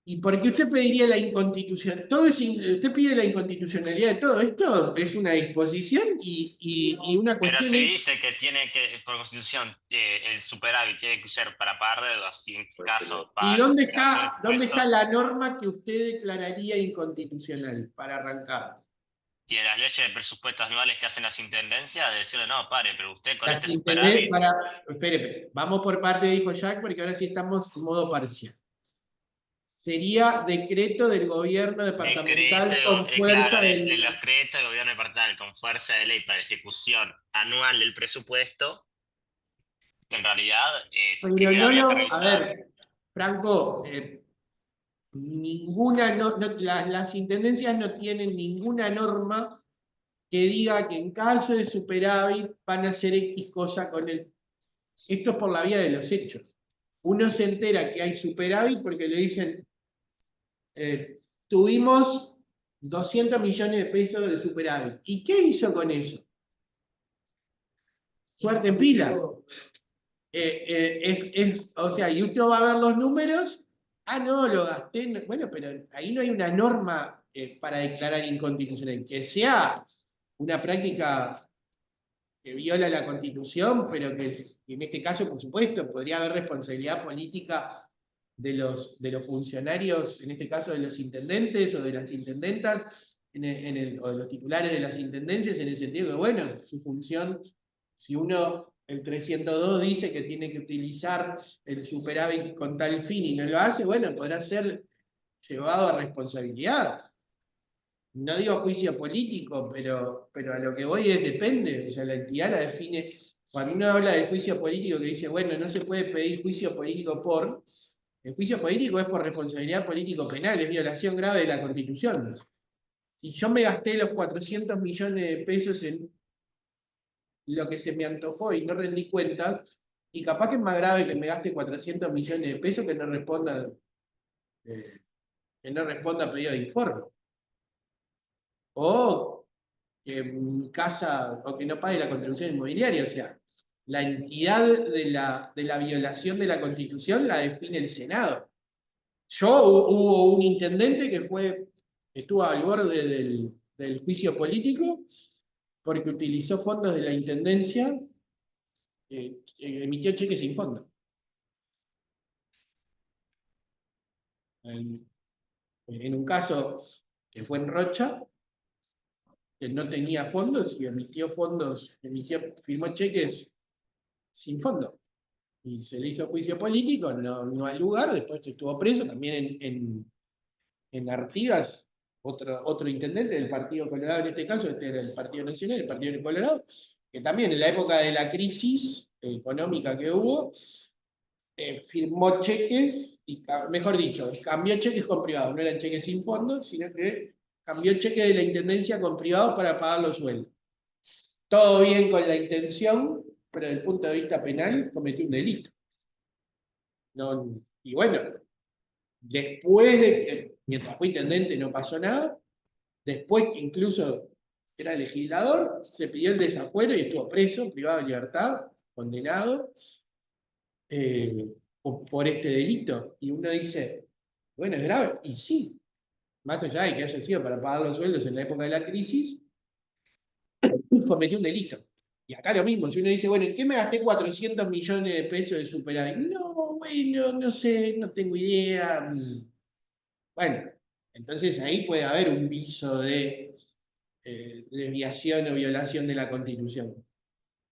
¿Y por qué usted pediría la inconstitucionalidad? Usted pide la inconstitucionalidad de todo esto, es una disposición y una Pero cuestión se es. dice que tiene que, por constitución, el superávit tiene que ser para pagar deudas y en caso ¿Y para recuperación de dónde está impuestos. la norma que usted declararía inconstitucional para arrancar? Y en las leyes de presupuestos anuales que hacen las intendencias, de decirle, no, pare, pero usted con Las este superávit, espere, vamos por parte, dijo Jack, porque ahora sí estamos en modo parcial. Sería decreto del gobierno departamental con claro, fuerza en del. los créditos del gobierno departamental con fuerza de ley para ejecución anual del presupuesto, en realidad es Pero que no habría que lo. A revisar. ver, Franco, ninguna. Las intendencias no tienen ninguna norma que diga que en caso de superávit van a hacer X cosa con el. Esto es por la vía de los hechos. Uno se entera que hay superávit porque le dicen, tuvimos 200 millones de pesos de superávit. ¿Y qué hizo con eso? Suerte en pila. O sea, y usted va a ver los números, no, lo gasté. Bueno, pero ahí no hay una norma para declarar inconstitucional. Que sea una práctica que viola la Constitución, pero que en este caso, por supuesto, podría haber responsabilidad política de los funcionarios, en este caso de los intendentes o de las intendentas, o de los titulares de las intendencias, en el sentido que, bueno, su función, si el 302 dice que tiene que utilizar el superávit con tal fin y no lo hace, bueno, podrá ser llevado a responsabilidad. No digo juicio político, pero a lo que voy es depende, o sea, la entidad la define. Cuando uno habla del juicio político que dice, bueno, no se puede pedir juicio político el juicio político es por responsabilidad político-penal, es violación grave de la Constitución. Si yo me gasté los 400 millones de pesos en lo que se me antojó y no rendí cuentas, y capaz que es más grave que me gaste 400 millones de pesos que no responda a pedido de informe. O que mi casa, o que no pague la contribución inmobiliaria, o sea, la entidad de la violación de la Constitución la define el Senado. Hubo un intendente que estuvo al borde del juicio político porque utilizó fondos de la intendencia, emitió cheques sin fondo. En un caso que fue en Rocha, que no tenía fondos y firmó cheques sin fondo. Y se le hizo juicio político, no al lugar, después estuvo preso, también en Artigas, otro intendente del Partido Colorado en este caso, este era el Partido Nacional, el Partido de Colorado, que también en la época de la crisis económica que hubo, firmó cheques, mejor dicho, cambió cheques con privados, no eran cheques sin fondos, sino que cambió cheques de la intendencia con privados para pagar los sueldos. Todo bien con la intención, pero desde el punto de vista penal cometió un delito. Y bueno, después de que, mientras fue intendente no pasó nada, después que incluso era legislador, se pidió el desafuero y estuvo preso, privado de libertad, condenado, por este delito. Y uno dice, bueno, es grave. Y sí, más allá de que haya sido para pagar los sueldos en la época de la crisis, cometió un delito. Y acá lo mismo, si uno dice, bueno, ¿en qué me gasté 400 millones de pesos de superávit? No, bueno, no sé, no tengo idea. Bueno, entonces ahí puede haber un viso de desviación o violación de la Constitución.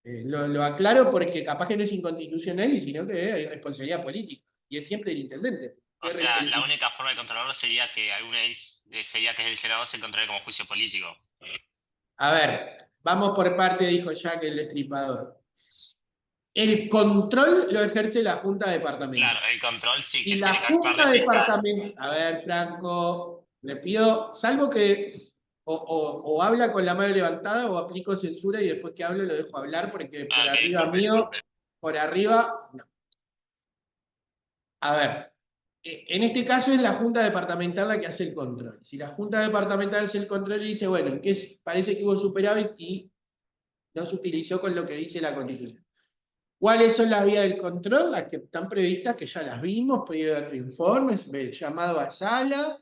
Lo aclaro porque capaz que no es inconstitucional y sino que hay responsabilidad política. Y es siempre el intendente. O sea, la única forma de controlarlo sería que sería que el senador se controle como juicio político. A ver, vamos por parte, dijo Jack el Destripador. El control lo ejerce la Junta Departamental. Claro, el control sí Si que la tiene que actuar de Junta fiscal. Departamental, a ver, Franco, le pido, salvo que o habla con la mano levantada o aplico censura y después que hable lo dejo hablar porque por Ok, arriba disculpe, mío, disculpe. por arriba, no. A ver, en este caso es la Junta Departamental la que hace el control. Si la Junta Departamental hace el control y dice, bueno, parece que hubo superávit y no se utilizó con lo que dice la Constitución. ¿Cuáles son las vías del control? Las que están previstas, que ya las vimos, pedido de informes, llamado a sala.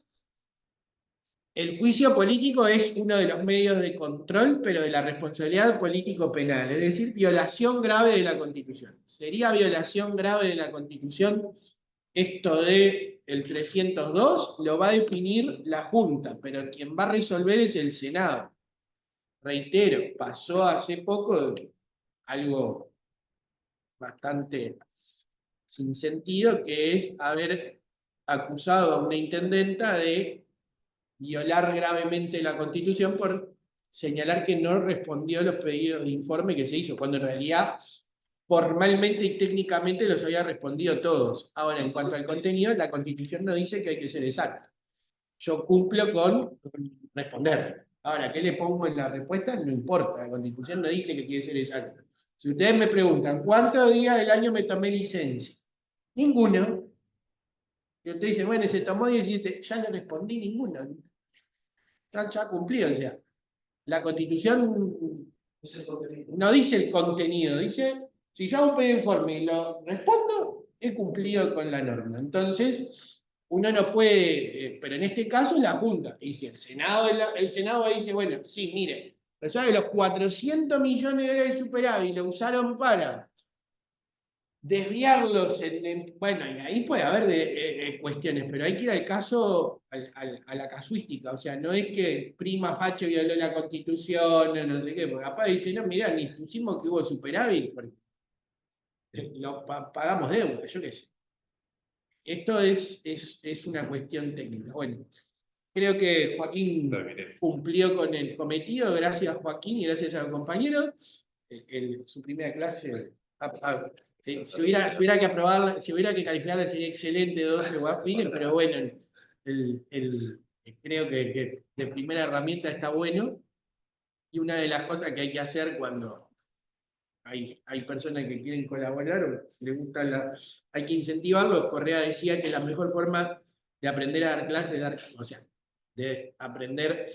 El juicio político es uno de los medios de control, pero de la responsabilidad político-penal, es decir, violación grave de la Constitución. ¿Sería violación grave de la Constitución esto de el 302? Lo va a definir la Junta, pero quien va a resolver es el Senado. Reitero, pasó hace poco algo bastante sin sentido, que es haber acusado a una intendenta de violar gravemente la Constitución por señalar que no respondió a los pedidos de informe que se hizo, cuando en realidad formalmente y técnicamente los había respondido todos. Ahora, en cuanto al contenido, la Constitución no dice que hay que ser exacto. Yo cumplo con responder. Ahora, ¿qué le pongo en la respuesta? No importa, la Constitución no dice que quiere ser exacto. Si ustedes me preguntan, ¿cuántos días del año me tomé licencia? Ninguno. Y usted dice, bueno, se tomó 17, ya no respondí ninguno. Ya cumplí, o sea, la Constitución no dice el contenido, dice, si yo hago un pedido de informe y lo respondo, he cumplido con la norma. Entonces, uno no puede, pero en este caso es la Junta. Y si el Senado dice, bueno, sí, mire, resulta que los 400 millones de dólares de superávit lo usaron para desviarlos bueno, y ahí puede haber cuestiones, pero hay que ir al caso, a la casuística, o sea, no es que prima facie violó la Constitución, o no sé qué, porque capaz dice, no, mirá, ni pusimos que hubo superávit, porque pagamos deuda, yo qué sé. Esto es una cuestión técnica. Bueno, creo que Joaquín cumplió con el cometido, gracias Joaquín y gracias a los compañeros. Su primera clase... Si hubiera que aprobarla, si hubiera que calificarla sería excelente 12 Joaquín, pero bueno, creo que de primera herramienta está bueno. Y una de las cosas que hay que hacer cuando hay personas que quieren colaborar o les gusta hay que incentivarlos. Correa decía que la mejor forma de aprender a dar clases, o sea, de aprender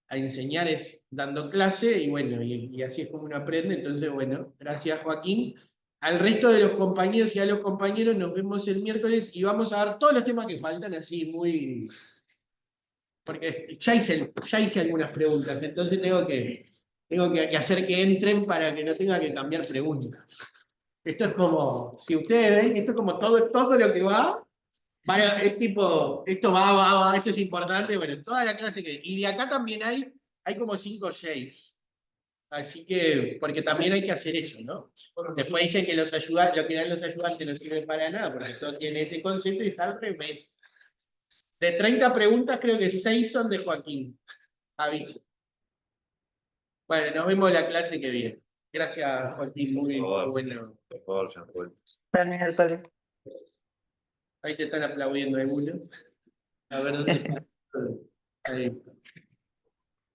a enseñar es dando clase, y bueno, y así es como uno aprende. Entonces, bueno, gracias Joaquín. Al resto de los compañeros y a los compañeros nos vemos el miércoles y vamos a dar todos los temas que faltan así muy... Porque ya hice algunas preguntas, entonces tengo que hacer que entren para que no tenga que cambiar preguntas. Esto es como, si ustedes ven, esto es como todo lo que va, es tipo, esto va, esto es importante, bueno, toda la clase que... Y de acá también hay como 5 o 6. Así que, porque también hay que hacer eso, ¿no? Después dicen que lo que dan los ayudantes no sirve para nada, porque todos tienen ese concepto y es al revés. De 30 preguntas, creo que 6 son de Joaquín. Aviso. Bueno, nos vemos en la clase que viene. Gracias, Joaquín, muy bueno. Por favor, ya fue. Hasta el miércoles. Ahí te están aplaudiendo algunos. A ver dónde está. Ahí.